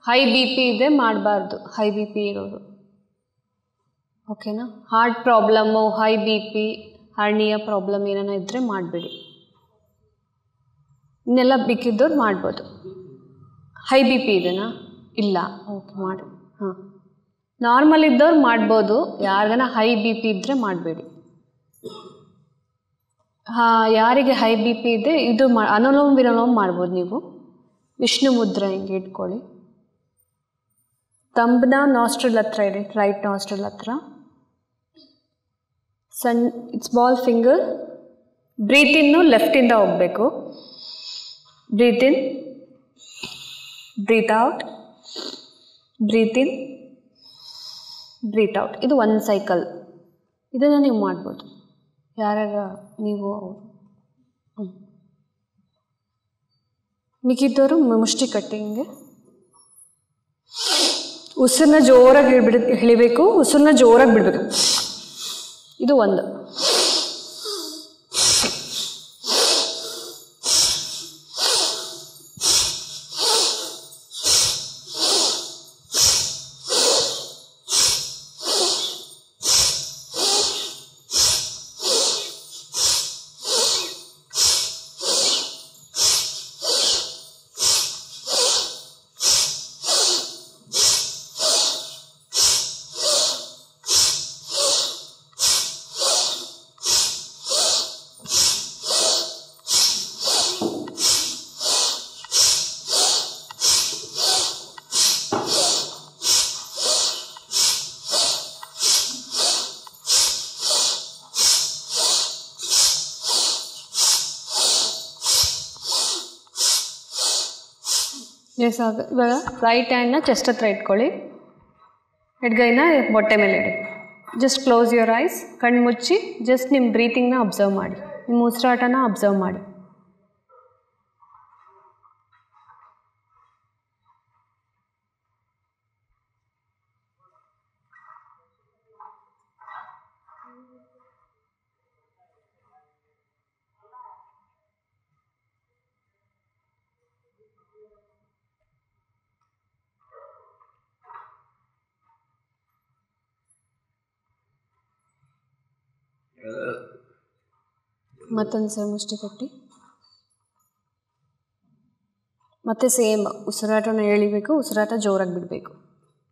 High B P ಇದೆ ಮಾಡಬಾರ್ದು, high B P ಇರೋರು. ಓಕೆನಾ? Heart problem, high B P, hernia problem ಏನಾನ ಇದ್ದರೆ ಮಾಡಬೇಡಿ. ಇನ್ನೆಲ್ಲ ಬೇಕಿದ್ದವ್ರು ಮಾಡ್ಬೋದು. ಹೈ ಬಿ ಪಿ ಇದೆನಾ? ಇಲ್ಲ. ಓಕೆ ಮಾಡಿ. ಹಾಂ, ನಾರ್ಮಲ್ ಇದ್ದವ್ರು ಮಾಡ್ಬೋದು. ಯಾರಿಗಾನ ಹೈ ಬಿ ಪಿ ಇದ್ದರೆ ಮಾಡಬೇಡಿ. ಹಾಂ, ಯಾರಿಗೆ ಹೈ ಬಿ ಪಿ ಇದೆ ಇದು ಅನುಲೋಮ ವಿಲೋಮ ಮಾಡ್ಬೋದು ನೀವು. ವಿಷ್ಣು ಮುದ್ರೆ ಹಿಂಗೆ ಇಟ್ಕೊಳ್ಳಿ. ತಂಬನ ನಾಸ್ಟ್ರಲ್ ಹತ್ರ ಇಡಿ, ರೈಟ್ ನಾಸ್ಟ್ರಲ್ ಹತ್ರ. Small finger. ಬ್ರೀತ್ ಇನ್ನು ಲೆಫ್ಟಿಂದ ಹೋಗಬೇಕು. Breathe in, breathe out, breathe in, breathe out. ಇದು ಒಂದು ಸೈಕಲ್. ಇದನ್ನು ನೀವು ಮಾಡ್ಬೋದು, ಯಾರ್ಯಾರ ನೀವು. ಮಿಕ್ಕಿದ್ದವರು ಮುಷ್ಟಿ ಕಟ್ಟಿ ಹಿಂಗೆ. ಉಸಿರನ್ನ ಜೋರಾಗಿ ಎಳಿಬೇಕು, ಉಸಿರನ್ನ ಜೋರಾಗಿ ಬಿಡಬೇಕು. ಇದು ಒಂದು. ಇವಾಗ ರೈಟ್ ಹ್ಯಾಂಡ್ನ ಚೆಸ್ಟ್ ಹತ್ರ ಇಟ್ಕೊಳ್ಳಿ, ಎಡ್ಗೈನ ಹೊಟ್ಟೆ ಮೇಲೆ ಇಡಿ. ಜಸ್ಟ್ ಕ್ಲೋಸ್ ಯುವರ್ ಐಸ್, ಕಣ್ಣು ಮುಚ್ಚಿ ಜಸ್ಟ್ ನಿಮ್ಮ ಬ್ರೀತಿಂಗ್ನ ಅಬ್ಸರ್ವ್ ಮಾಡಿ, ನಿಮ್ಮ ಉಸಿರಾಟನ ಅಬ್ಸರ್ವ್ ಮಾಡಿ. ಮತ್ತೊಂದು ಸಲ ಮುಷ್ಟಿ ಕಟ್ಟಿ. ಮತ್ತೆ ಸೇಮ್ ಉಸಿರಾಟನ ಎಳಿಬೇಕು, ಉಸಿರಾಟ ಜೋರಾಗಿ ಬಿಡಬೇಕು.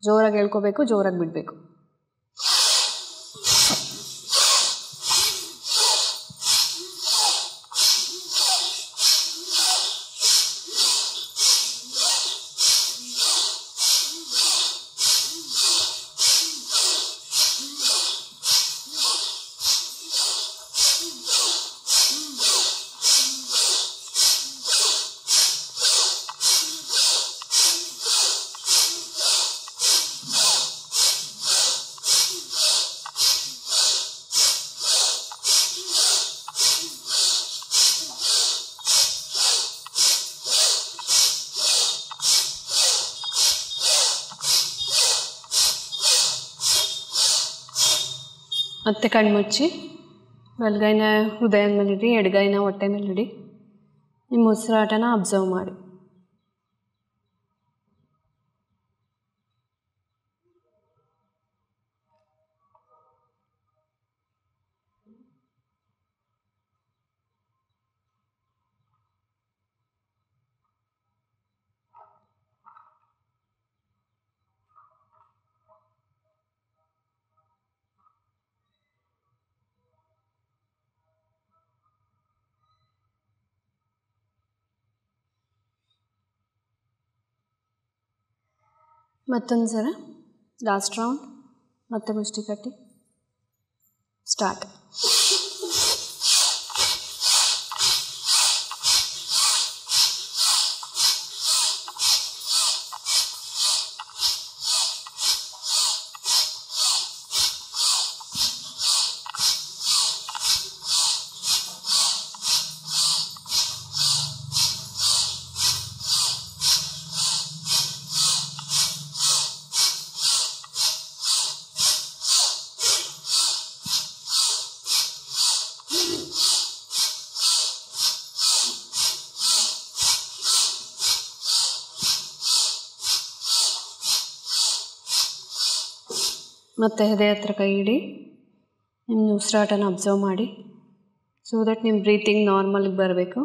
ಜೋರಾಗಿ ಎಳ್ಕೋಬೇಕು, ಜೋರಾಗಿ ಬಿಡಬೇಕು. ಮತ್ತೆ ಕಣ್ಮುಚ್ಚಿ ಬಲಗೈನ ಹೃದಯದ ಮೇಲೆ ಇಡಿ, ಎಡಗೈನ ಹೊಟ್ಟೆ ಮೇಲೆ ಇಡಿ. ನಿಮ್ಮ ಉಸಿರಾಟನ ಅಬ್ಸರ್ವ್ ಮಾಡಿ. ಮತ್ತೊಂದು ಸಲ ಲಾಸ್ಟ್ ರೌಂಡ್. ಮತ್ತೆ ಮುಷ್ಟಿ ಕಟ್ಟಿ ಸ್ಟಾರ್ಟ್. ಮತ್ತು ಎದೆ ಹತ್ರ ಕೈ ಇಡಿ. ನಿಮ್ಮ ಉಸಿರಾಟನ ಅಬ್ಸರ್ವ್ ಮಾಡಿ ಸೊ ದಟ್ ನಿಮ್ಮ ಬ್ರೀತಿಂಗ್ ನಾರ್ಮಲಿಗೆ ಬರಬೇಕು.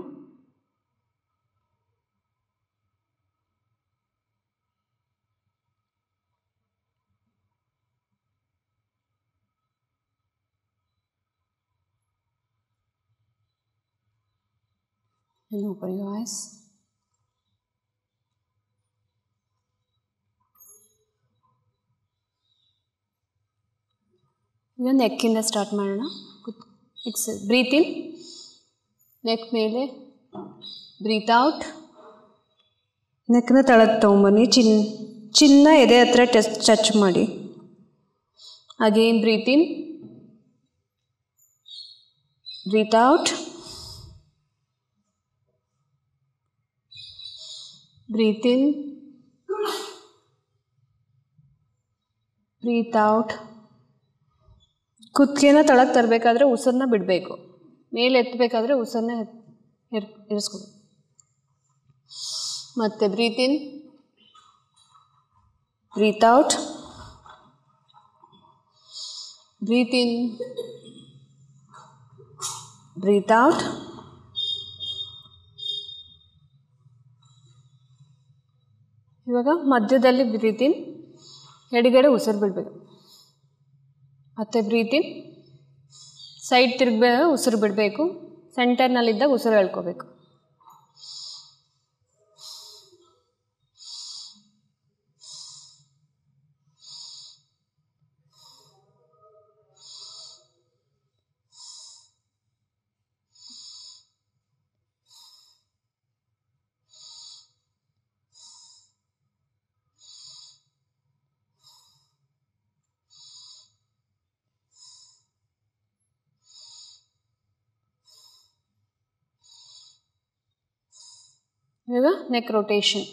And open your eyes. ಈಗ ನೆಕ್ಕಿಂದ ಸ್ಟಾರ್ಟ್ ಮಾಡೋಣ. ಬ್ರೀತ್ ಇನ್, ನೆಕ್ ಮೇಲೆ, ಬ್ರೀತ್ ಔಟ್. ನೆಕ್ನ ತಳಕ್ಕೆ ತೊಗೊಂಬನ್ನಿ, ಚಿನ್ನ ಎದೆ ಹತ್ರ ಟಚ್ ಮಾಡಿ. Again breathe in, breathe out, breathe in, breathe out. ಕುತ್ತಿಗೆನ ತಳಕ್ಕೆ ತರಬೇಕಾದ್ರೆ ಉಸಿರನ್ನ ಬಿಡಬೇಕು, ಮೇಲೆ ಎತ್ತಬೇಕಾದ್ರೆ ಉಸಿರನ್ನ ಇರಿಸ್ಕೊಬೇಕು. ಮತ್ತು breathe in, breathe out, breathe in, breathe out. ಇವಾಗ ಮಧ್ಯದಲ್ಲಿ ಬ್ರೀತ್ ಇನ್, ಎಡಗಡೆ ಉಸಿರು ಬಿಡಬೇಕು. ಮತ್ತು ಬ್ರೀತ್ ಇನ್, ಸೈಡ್ ಉಸಿರು ಬಿಡಬೇಕು. ಸೆಂಟರ್ನಲ್ಲಿದ್ದಾಗ ಉಸಿರು ಎಳ್ಕೋಬೇಕು. ಇವಾಗ ನೆಕ್ ರೊಟೇಷನ್.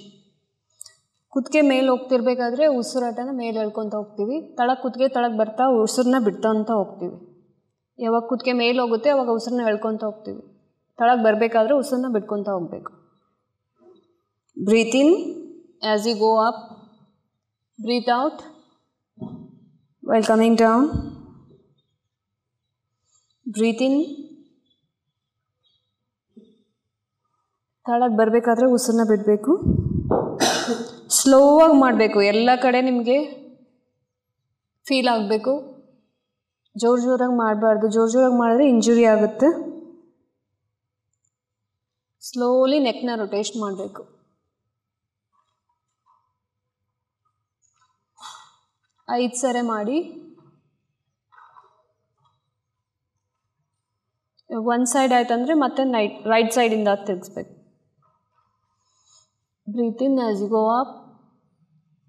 ಕುತ್ತಿಗೆ ಮೇಲೆ ಹೋಗ್ತಿರ್ಬೇಕಾದ್ರೆ ಉಸಿರಾಟನ ಮೇಲೆ ಎಳ್ಕೊತ ಹೋಗ್ತೀವಿ. ಕುತ್ತಿಗೆ ತಳಕ್ಕೆ ಬರ್ತಾ ಉಸಿರನ್ನ ಬಿಡ್ತಾ ಹೋಗ್ತೀವಿ. ಯಾವಾಗ ಕುತ್ತಿಗೆ ಮೇಲೆ ಹೋಗುತ್ತೆ ಅವಾಗ ಉಸಿರನ್ನ ಎಳ್ಕೊತ ಹೋಗ್ತೀವಿ. ತಳಕ್ಕೆ ಬರಬೇಕಾದ್ರೆ ಉಸಿರನ್ನ ಬಿಡ್ಕೊತ ಹೋಗಬೇಕು. Breathe in as you go up, breathe out while coming down. Breathe in, ತಳಕ್ಕೆ ಬರಬೇಕಾದ್ರೆ ಉಸಿರನ್ನ ಬಿಡಬೇಕು. ಸ್ಲೋವಾಗಿ ಮಾಡಬೇಕು, ಎಲ್ಲ ಕಡೆ ನಿಮಗೆ ಫೀಲ್ ಆಗಬೇಕು. ಜೋರಾಗಿ ಮಾಡಬಾರ್ದು, ಜೋರಾಗಿ ಮಾಡಿದ್ರೆ ಇಂಜುರಿ ಆಗುತ್ತೆ. ಸ್ಲೋಲಿ ನೆಕ್ನ ರೊಟೇಷನ್ ಮಾಡಬೇಕು. ಐದು ಸರಿ ಮಾಡಿ. ಒಂದು ಸೈಡ್ ಆಯ್ತಂದರೆ ಮತ್ತೆ ರೈಟ್ ಸೈಡಿಂದ ತಿರುಗಿಸ್ಬೇಕು. Breathe in as you go up,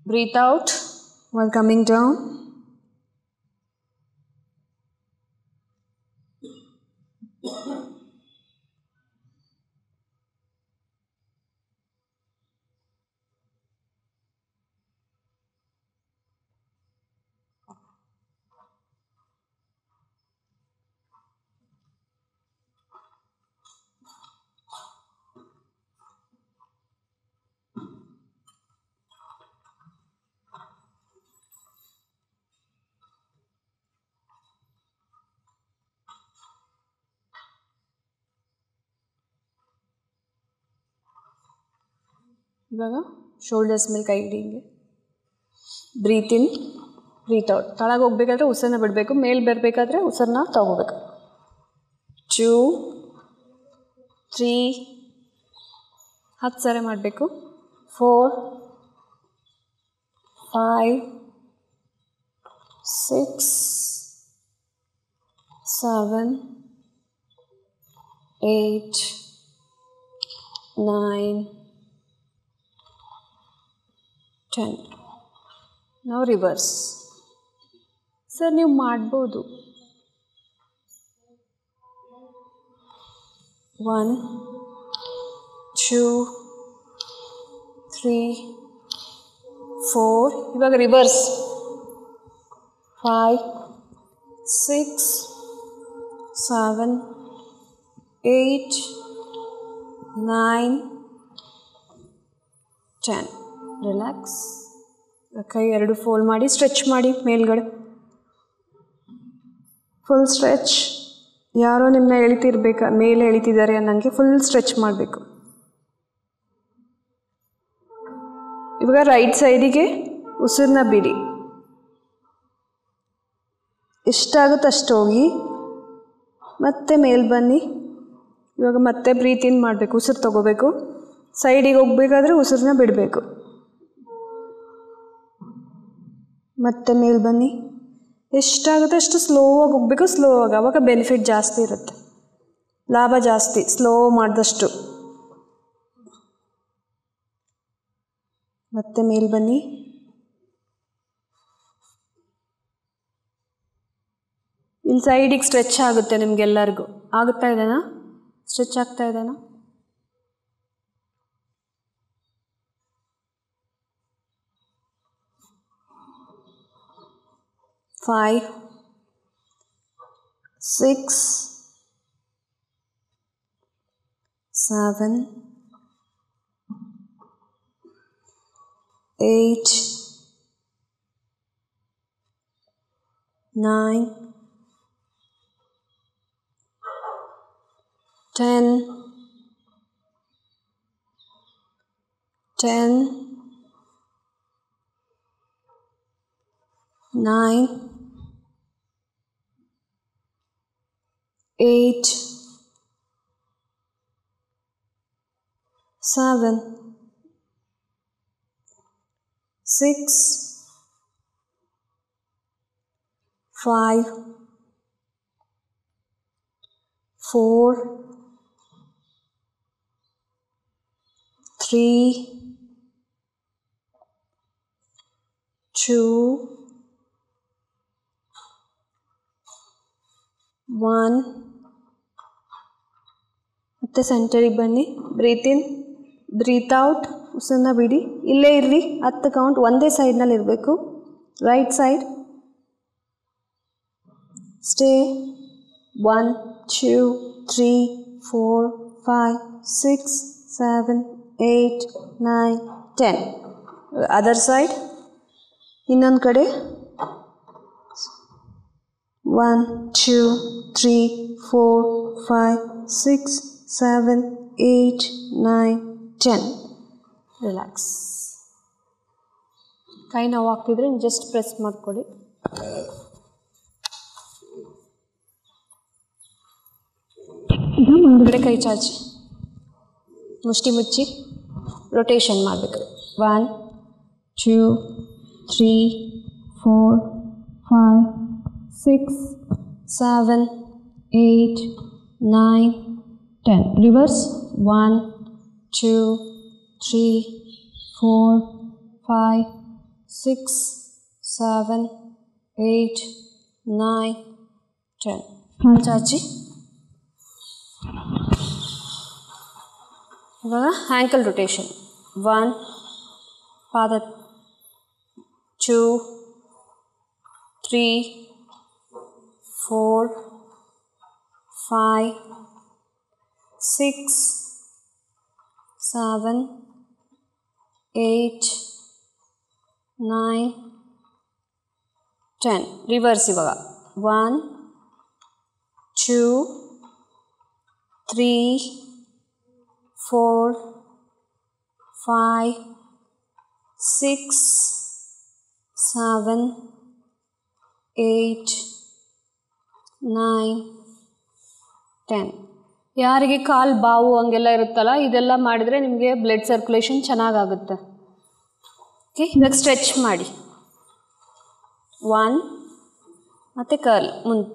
breathe out while coming down. ಇವಾಗ ಶೋಲ್ಡರ್ಸ್ ಮೇಲೆ ಕೈ ಇಡಿ. ಹಿಂಗೆ ಬ್ರೀತ್ ಇನ್, ಬ್ರೀತ್ ಔಟ್. ತಳಗೆ ಹೋಗ್ಬೇಕಾದ್ರೆ ಉಸಿರನ್ನ ಬಿಡಬೇಕು, ಮೇಲೆ ಬರಬೇಕಾದ್ರೆ ಉಸಿರನ್ನ ತಗೋಬೇಕು. 2 3 10 ಸರಿ ಮಾಡಬೇಕು. 4 5 6 7 8 9 10. ನಾವು ರಿವರ್ಸ್. ಸರ್ ನೀವು ಮಾಡ್ಬೋದು. 1 2 3 4. ಇವಾಗ ರಿವರ್ಸ್. 5 6 7 8 9 10. ರಿಲ್ಯಾಕ್ಸ್. ಕೈ ಎರಡು ಫೋಲ್ಡ್ ಮಾಡಿ ಸ್ಟ್ರೆಚ್ ಮಾಡಿ ಮೇಲ್ಗಡೆ. Full stretch. ಯಾರೋ ನಿಮ್ಮನ್ನ ಎಳಿತಿರ್ಬೇಕಾ, ಮೇಲೆ ಎಳಿತಿದ್ದಾರೆ ಅನ್ನಂಗೆ ಫುಲ್ ಸ್ಟ್ರೆಚ್ ಮಾಡಬೇಕು. ಇವಾಗ ರೈಟ್ ಸೈಡಿಗೆ ಉಸಿರನ್ನ ಬಿಡಿ. ಎಷ್ಟಾಗುತ್ತೆ ಅಷ್ಟು ಹೋಗಿ ಮತ್ತೆ ಮೇಲೆ ಬನ್ನಿ. ಇವಾಗ ಮತ್ತೆ ಬ್ರೀತ್ ಇನ್ ಮಾಡಬೇಕು, ಉಸಿರು ತಗೋಬೇಕು. ಸೈಡಿಗೆ ಹೋಗ್ಬೇಕಾದ್ರೆ ಉಸಿರನ್ನ ಬಿಡಬೇಕು. ಮತ್ತೆ ಮೇಲೆ ಬನ್ನಿ. ಎಷ್ಟಾಗುತ್ತೆ ಅಷ್ಟು ಸ್ಲೋವಾಗಿ ಹೋಗಬೇಕು, ಸ್ಲೋವಾಗಿ. ಆವಾಗ ಬೆನಿಫಿಟ್ ಜಾಸ್ತಿ ಇರುತ್ತೆ, ಲಾಭ ಜಾಸ್ತಿ ಸ್ಲೋ ಮಾಡಿದಷ್ಟು. ಮತ್ತೆ ಮೇಲೆ ಬನ್ನಿ. ಇಲ್ಲಿ ಸೈಡಿಗೆ ಸ್ಟ್ರೆಚ್ ಆಗುತ್ತೆ ನಿಮಗೆಲ್ಲರಿಗೂ. ಆಗುತ್ತಾ ಇದೇನಾ? ಸ್ಟ್ರೆಚ್ ಆಗ್ತಾ ಇದೇನಾ? ಫೈವ್, 6, 7, 8, 9, 10, 9, 8, 7, 6, 5, 4, 3, 2, 1. ಮತ್ತೆ ಸೆಂಟರಿಗೆ ಬನ್ನಿ. Breathe in, breathe out. ಉಸಿರನ್ನ ಬಿಡಿ. ಇಲ್ಲೇ ಇರಲಿ 10 ಕೌಂಟ್. ಒಂದೇ ಸೈಡ್ನಲ್ಲಿ ಇರಬೇಕು, right side. Stay. 1, 2, 3, 4, 5, 6, 7, 8, 9, 10. Other side. ಇನ್ನೊಂದು ಕಡೆ. 1, 2, 3, 4, 5, 6, 7, 8, 9, 10. ರಿಲ್ಯಾಕ್ಸ್. ಕೈ ನೋವು ಆಗ್ತಿದ್ರೆ ಜಸ್ಟ್ ಪ್ರೆಸ್ ಮಾಡ್ಕೊಳ್ಳಿ. ಮುಂದ್ಗಡೆ ಕೈ ಚಾಚಿ, ಮುಷ್ಟಿ ಮುಚ್ಚಿ ರೊಟೇಷನ್ ಮಾಡಬೇಕು. 1, 2, 3, 4, 5, 6, 7, 8, 9, 10. ರಿವರ್ಸ್. 1, 2, 3, 4, 5, 6, 7, 8, 9, 10. ಕಾಲು ಚಾಚಿ. ಇವಾಗ ಆ್ಯಂಕಲ್ ರೊಟೇಷನ್. 1, ಪಾದ 2, 3, 4, 5, 6, 7, 8, 9, 10. ರಿವರ್ಸ್ ಇವಾಗ. 1, 2, 3, 4, 5, 6, 7, 8, 9, 10. ಯಾರಿಗೆ ಕಾಲು ಬಾವು ಹಂಗೆಲ್ಲ ಇರುತ್ತಲ್ಲ, ಇದೆಲ್ಲ ಮಾಡಿದರೆ ನಿಮಗೆ ಬ್ಲಡ್ ಸರ್ಕ್ಯುಲೇಷನ್ ಚೆನ್ನಾಗಾಗುತ್ತೆ. ಓಕೆ, ಇವಾಗ ಸ್ಟ್ರೆಚ್ ಮಾಡಿ. 1 ಮತ್ತು ಕರ್ಲ್ ಮುಂದೆ.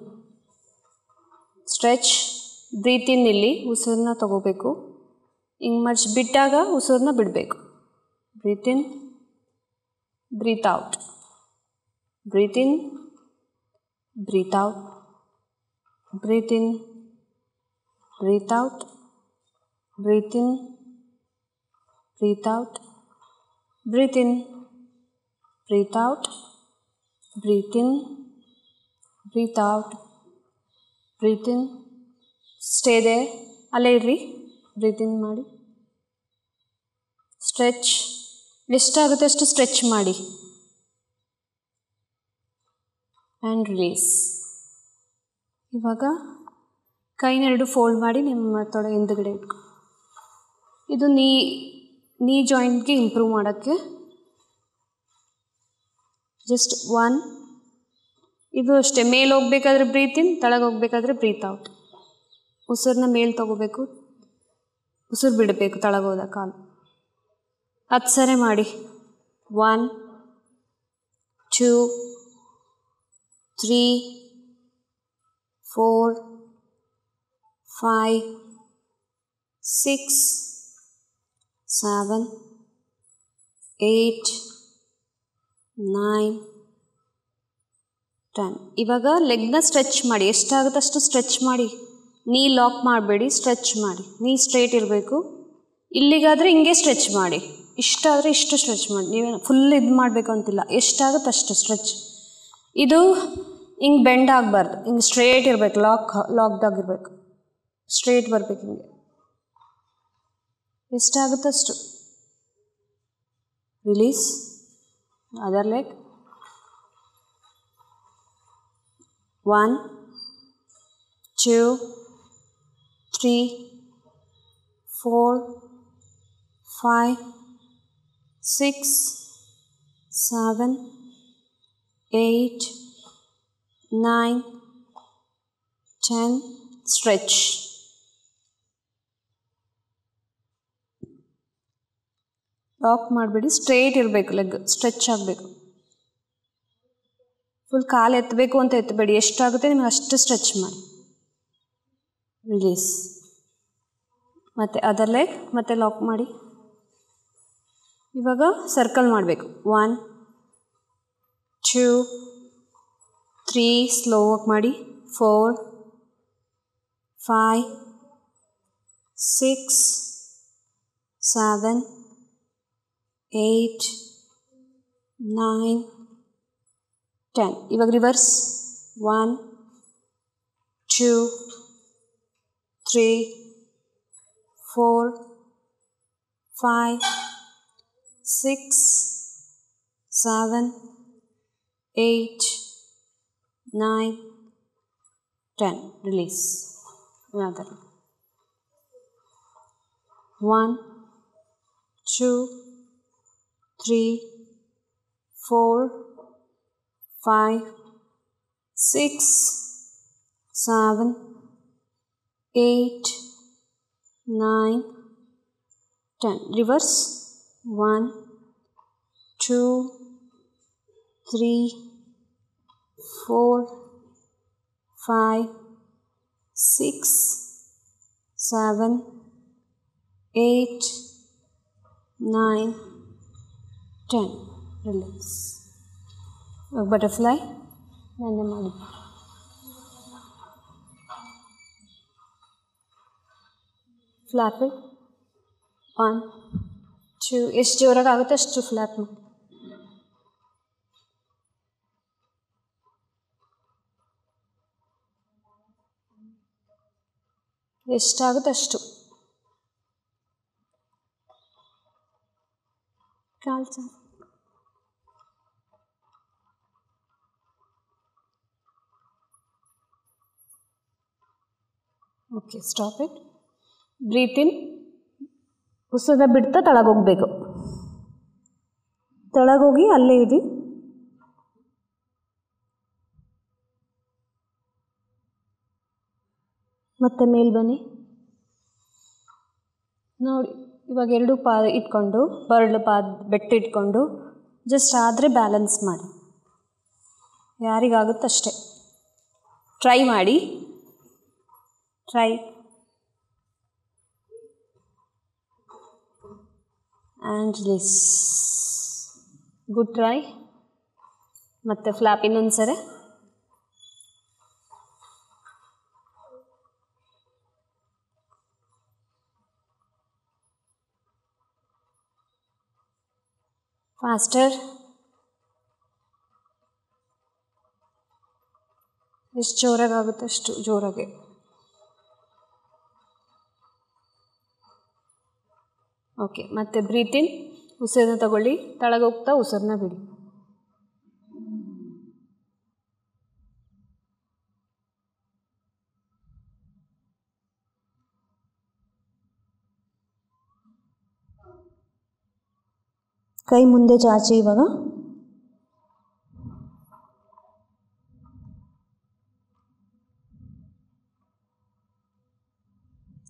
ಸ್ಟ್ರೆಚ್. Breathe in. ಇಲ್ಲಿ ಉಸಿರನ್ನ ತಗೋಬೇಕು. ಹಿಂಗೆ ಮರ್ಚ್ ಬಿಟ್ಟಾಗ ಉಸಿರನ್ನ ಬಿಡಬೇಕು. Breathe in, breathe out. Breathe in, breathe out. Breathe in, breathe out. Breathe in, breathe out. Breathe in, breathe out. Breathe in, breathe out. Breathe in. Stay there. ಅಲ್ಲೇ ಇರ್ರಿ. ಬ್ರೀತ್ ಇನ್ ಮಾಡಿ. ಸ್ಟ್ರೆಚ್. ಎಷ್ಟಾಗುತ್ತೆ ಅಷ್ಟು ಸ್ಟ್ರೆಚ್ ಮಾಡಿ. And release. ಇವಾಗ ಕೈನೆರಡು fold ಮಾಡಿ ನಿಮ್ಮ ತೊಡೆ ಹಿಂದುಗಡೆ ಇಟ್ಕೊ. ಇದು ನೀ ಜಾಯಿಂಟ್ಗೆ ಇಂಪ್ರೂವ್ ಮಾಡೋಕ್ಕೆ ಜಸ್ಟ್ 1. ಇದು ಅಷ್ಟೇ, ಮೇಲೆ ಹೋಗ್ಬೇಕಾದ್ರೆ ಬ್ರೀತ್ ಇನ್, ತಳಗೆ ಹೋಗ್ಬೇಕಾದ್ರೆ ಬ್ರೀತ್ ಔಟ್. ಉಸಿರನ್ನ ಮೇಲೆ ತೊಗೋಬೇಕು, ಉಸಿರು ಬಿಡಬೇಕು ತಳಗೆ ಹೋದ ಕಾಲು. 10 ಸರಿ ಮಾಡಿ. 1 2 3 4 5 6 7 8 9 10. ಇವಾಗ ಲೆಗ್ನ ಸ್ಟ್ರೆಚ್ ಮಾಡಿ, ಎಷ್ಟಾಗುತ್ತೆ ಅಷ್ಟು ಸ್ಟ್ರೆಚ್ ಮಾಡಿ. ನೀ ಲಾಕ್ ಮಾಡಬೇಡಿ, ಸ್ಟ್ರೆಚ್ ಮಾಡಿ. ನೀ ಸ್ಟ್ರೇಟ್ ಇರಬೇಕು. ಇಲ್ಲಿಗಾದರೆ ಹಿಂಗೆ ಸ್ಟ್ರೆಚ್ ಮಾಡಿ, ಇಷ್ಟಾದರೆ ಇಷ್ಟು ಸ್ಟ್ರೆಚ್ ಮಾಡಿ. ನೀವೇನು ಫುಲ್ ಇದು ಮಾಡಬೇಕು ಅಂತಿಲ್ಲ, ಎಷ್ಟಾಗುತ್ತೆ ಅಷ್ಟು ಸ್ಟ್ರೆಚ್. ಇದು ಹಿಂಗೆ ಬೆಂಡ್ ಆಗಬಾರ್ದು, ಹಿಂಗೆ ಸ್ಟ್ರೇಟ್ ಇರಬೇಕು, ಲಾಕ್ದಾಗಿರ್ಬೇಕು, ಸ್ಟ್ರೇಟ್ ಬರಬೇಕು. ಹಿಂಗೆ ಎಷ್ಟಾಗುತ್ತೆ ಅಷ್ಟು release. Other leg. 1 2 3 4 5 6 7 8 9 10. Stretch. Lock ಮಾಡಬೇಡಿ, ಸ್ಟ್ರೇಟ್ ಇರಬೇಕು, ಲೆಗ್ ಸ್ಟ್ರೆಚ್ ಆಗಬೇಕು. ಫುಲ್ ಕಾಲು ಎತ್ತಬೇಕು ಅಂತ ಎತ್ತಬೇಡಿ, ಎಷ್ಟಾಗುತ್ತೆ ನಿಮಗೆ ಅಷ್ಟು ಸ್ಟ್ರೆಚ್ ಮಾಡಿ. ರಿಲೀಸ್. ಮತ್ತು ಅದರ್ ಲೆಗ್ ಮತ್ತೆ ಲಾಕ್ ಮಾಡಿ. ಇವಾಗ ಸರ್ಕಲ್ ಮಾಡಬೇಕು. 1 2 3 ಸ್ಲೋ ವಾಕ್ ಮಾಡಿ. 4 5 6 7 8 9 10. ಇವಾಗ reverse. 1 2 3 4 5 6 7 8 9 10. Release. Another. 1 2 3 4 5 6 7 8 9 10. Reverse. 1 2 3 4 5 6 7 8 9 10. Relax. Butterfly. ನಾನೇ ಮಾಡಿ. Flap it. 1 2. ಎಷ್ಟು ಜೋರಾಗಿ ಆಗುತ್ತೆ ಅಷ್ಟು ಫ್ಲಾಪ್ ಮಾಡಿ. ಎಷ್ಟಾಗುತ್ತೆ ಅಷ್ಟು. ಕಾಲ್ಸ. Okay, stop it. Breathe in. ಉಸಿರನ್ನ ಬಿಡ್ತಾ ತಳಗೋಗ್ಬೇಕು. ತಳಗೋಗಿ ಅಲ್ಲೇ ಇರಿ. ಮತ್ತೆ ಮೇಲೆ ಬನ್ನಿ. ನೋಡಿ, ಇವಾಗ ಎರಡು ಪಾದ ಇಟ್ಕೊಂಡು, ಬರಳು ಬೆಟ್ಟ ಇಟ್ಕೊಂಡು ಜಸ್ಟ್ ಆದರೆ ಬ್ಯಾಲೆನ್ಸ್ ಮಾಡಿ. ಯಾರಿಗಾಗುತ್ತಷ್ಟೇ ಟ್ರೈ ಮಾಡಿ. Try. And release. Good try. ಮತ್ತು ಫ್ಲಾಪ್ ಇನ್ನೊಂದು ಸರಿ. ಫಾಸ್ಟರ್. ಎಷ್ಟು ಜೋರಾಗುತ್ತೆ ಅಷ್ಟು ಜೋರಾಗಿ. ಓಕೆ, ಮತ್ತೆ ಬ್ರೀತ್ ಇನ್. ಉಸಿರನ್ನ ತಗೊಳ್ಳಿ, ತಳಗೋಗ್ತಾ ಉಸಿರನ್ನ ಬಿಡಿ. ಕೈ ಮುಂದೆ ಚಾಚಿ ಇವಾಗ.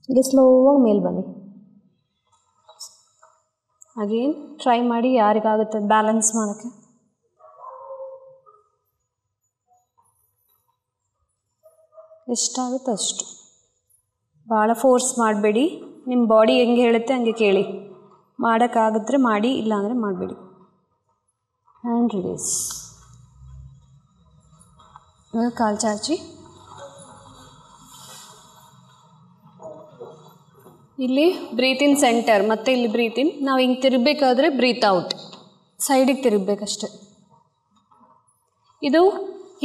ಹೀಗೆ ಸ್ಲೋವಾಗಿ ಮೇಲೆ ಬನ್ನಿ. ಅಗೇನ್ ಟ್ರೈ ಮಾಡಿ ಯಾರಿಗಾಗುತ್ತೆ ಬ್ಯಾಲೆನ್ಸ್ ಮಾಡೋಕ್ಕೆ. ಎಷ್ಟಾಗುತ್ತೆ ಅಷ್ಟು, ಭಾಳ ಫೋರ್ಸ್ ಮಾಡಬೇಡಿ. ನಿಮ್ಮ ಬಾಡಿ ಹೆಂಗೆ ಹೇಳುತ್ತೆ ಹಂಗೆ ಕೇಳಿ. ಮಾಡೋಕ್ಕಾಗಿದ್ರೆ ಮಾಡಿ, ಇಲ್ಲಾಂದರೆ ಮಾಡಬೇಡಿ. Hand release. ಕಾಲು ಚಾಚಿ. ಇಲ್ಲಿ ಬ್ರೀತ್ ಇನ್ ಸೆಂಟರ್, ಮತ್ತು ಇಲ್ಲಿ ಬ್ರೀತ್ ಇನ್. ನಾವು ಹಿಂಗೆ ತಿರುಗಬೇಕಾದ್ರೆ ಬ್ರೀತ್ ಔಟ್, ಸೈಡಿಗೆ ತಿರುಗಬೇಕಷ್ಟೆ. ಇದು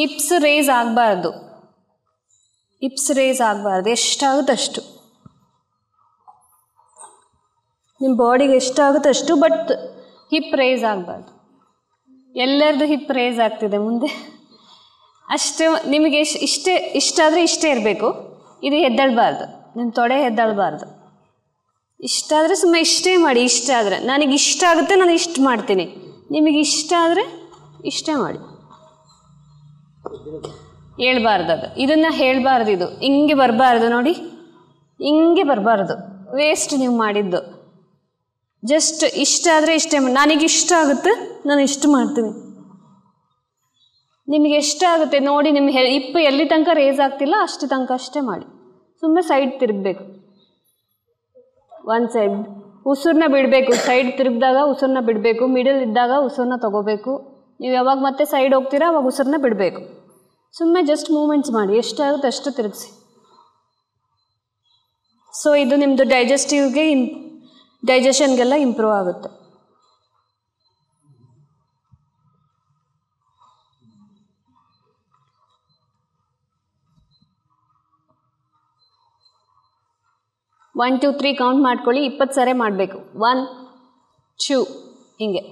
ಹಿಪ್ಸ್ ರೇಸ್ ಆಗಬಾರ್ದು, ಹಿಪ್ಸ್ ರೇಸ್ ಆಗಬಾರ್ದು. ಎಷ್ಟಾಗುತ್ತೆ ಅಷ್ಟು, ನಿಮ್ಮ ಬಾಡಿಗೆ ಎಷ್ಟಾಗುತ್ತೆ ಅಷ್ಟು, ಬಟ್ ಹಿಪ್ ರೇಸ್ ಆಗಬಾರ್ದು. ಎಲ್ಲರದ್ದು ಹಿಪ್ ರೇಸ್ ಆಗ್ತಿದೆ ಮುಂದೆ, ಅಷ್ಟು ನಿಮಗೆ ಇಷ್ಟಾದರೆ ಇಷ್ಟೇ ಇರಬೇಕು. ಇದು ಎದ್ದೇಳಬಾರ್ದು, ನಿಮ್ಮ ತೊಡೆ ಎದ್ದೇಳಬಾರ್ದು. ಇಷ್ಟಾದರೆ ಸುಮ್ಮನೆ ಇಷ್ಟೇ ಮಾಡಿ. ಇಷ್ಟ ಆದರೆ ನನಗೆ ಇಷ್ಟ ಆಗುತ್ತೆ, ನಾನು ಇಷ್ಟು ಮಾಡ್ತೀನಿ. ನಿಮಗೆ ಇಷ್ಟ ಆದರೆ ಇಷ್ಟೇ ಮಾಡಿ. ಹೇಳ್ಬಾರ್ದು ಅದು, ಇದನ್ನು ಹೇಳಬಾರ್ದು. ಇದು ಹಿಂಗೆ ಬರಬಾರ್ದು ನೋಡಿ, ಹಿಂಗೆ ಬರಬಾರ್ದು. ವೇಸ್ಟ್ ನೀವು ಮಾಡಿದ್ದು. ಜಸ್ಟ್ ಇಷ್ಟ ಆದರೆ ಇಷ್ಟೇ ಮಾಡಿ. ನನಗೆ ಇಷ್ಟ ಆಗುತ್ತೆ, ನಾನು ಇಷ್ಟು ಮಾಡ್ತೀನಿ. ನಿಮಗೆ ಎಷ್ಟ ಆಗುತ್ತೆ ನೋಡಿ. ನಿಮ್ಮ ಹಿಪ್ ಎಲ್ಲಿ ತನಕ ರೇಸ್ ಆಗ್ತಿಲ್ಲ ಅಷ್ಟು ತನಕ ಅಷ್ಟೇ ಮಾಡಿ. ಸುಮ್ಮನೆ ಸೈಡ್ ತಿರುಗಬೇಕು, ಒನ್ ಸೈಡ್. ಉಸಿರನ್ನ ಬಿಡಬೇಕು. ಸೈಡ್ ತಿರುಗಿದಾಗ ಉಸಿರನ್ನ ಬಿಡಬೇಕು. ಮಿಡಲ್ ಇದ್ದಾಗ ಉಸಿರನ್ನ ತೊಗೋಬೇಕು. ನೀವು ಯಾವಾಗ ಮತ್ತೆ ಸೈಡ್ ಹೋಗ್ತೀರಾ ಅವಾಗ ಉಸಿರನ್ನ ಬಿಡಬೇಕು. ಸುಮ್ಮನೆ ಜಸ್ಟ್ ಮೂಮೆಂಟ್ಸ್ ಮಾಡಿ, ಎಷ್ಟಾಗುತ್ತೆ ಅಷ್ಟು ತಿರುಗಿಸಿ. ಸೊ ಇದು ನಿಮ್ಮದು ಡೈಜೆಷನ್ಗೆಲ್ಲ ಇಂಪ್ರೂವ್ ಆಗುತ್ತೆ. ಒನ್ 2 3 ಕೌಂಟ್ ಮಾಡ್ಕೊಳ್ಳಿ. 20 ಸರಿ ಮಾಡಬೇಕು. 1 2 ಹಿಂಗೆ.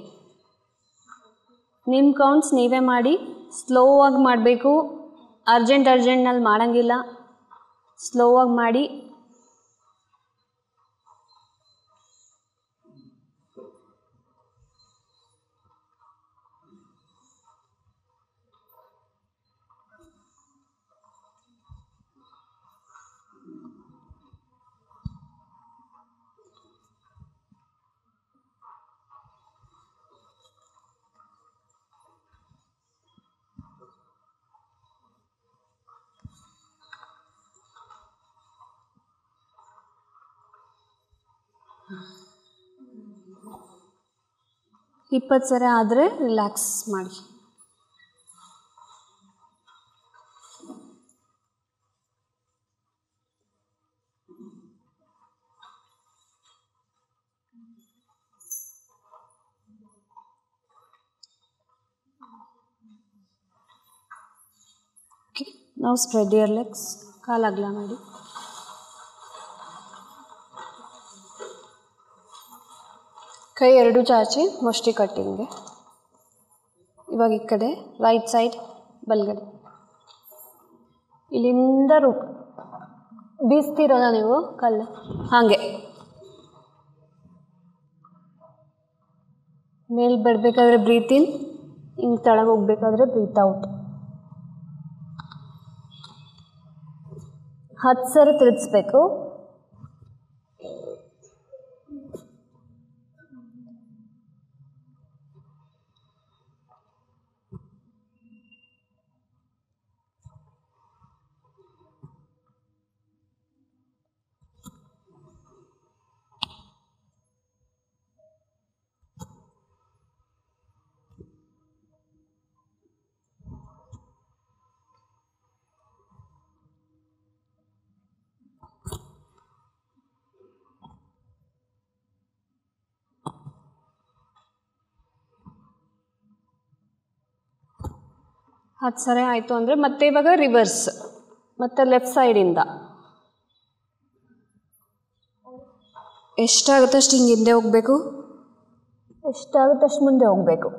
ನಿಮ್ಮ ಕೌಂಟ್ಸ್ ನೀವೇ ಮಾಡಿ. ಸ್ಲೋವಾಗಿ ಮಾಡಬೇಕು. ಅರ್ಜೆಂಟ್ನಲ್ಲಿ ಮಾಡೋಂಗಿಲ್ಲ, ಸ್ಲೋವಾಗಿ ಮಾಡಿ. ಇಪ್ಪತ್ತು ಸರಿ ಆದರೆ ರಿಲ್ಯಾಕ್ಸ್ ಮಾಡಿ. ಓಕೆ, ನಾವು ಸ್ಪ್ರೆಡ್ ಯುವರ್ ಲೆಗ್ಸ್. ಕಾಲು ಅಗಲ ಮಾಡಿ. ಕೈ ಎರಡು ಚಾಚಿ ಮುಷ್ಟಿ ಕಟ್ಟಿಂಗೆ. ಇವಾಗ ಈ ಕಡೆ ರೈಟ್ ಸೈಡ್ ಬಲ್ಗಡೆ. ಇಲ್ಲಿಂದ ಬೀಸ್ತಿರೋದ ನೀವು ಕಲ್ಲು ಹಾಗೆ. ಮೇಲೆ ಬರಬೇಕಾದ್ರೆ ಬ್ರೀತ್ ಇನ್, ಹಿಂಗೆ ತೆಳಗೆ ಹೋಗ್ಬೇಕಾದ್ರೆ ಬ್ರೀತ್ ಔಟ್. 10 ಸರಿ ತಿರುಗಿಸ್ಬೇಕು. ಅದು ಸರಿ ಆಯಿತು ಅಂದರೆ ಮತ್ತೆ ಇವಾಗ ರಿವರ್ಸ್, ಮತ್ತು ಲೆಫ್ಟ್ ಸೈಡಿಂದ ಎಷ್ಟಾಗುತ್ತೆ ಅಷ್ಟು ಹಿಂಗೆ ಹಿಂದೆ ಹೋಗಬೇಕು, ಎಷ್ಟಾಗುತ್ತೆ ಅಷ್ಟು ಮುಂದೆ ಹೋಗಬೇಕು.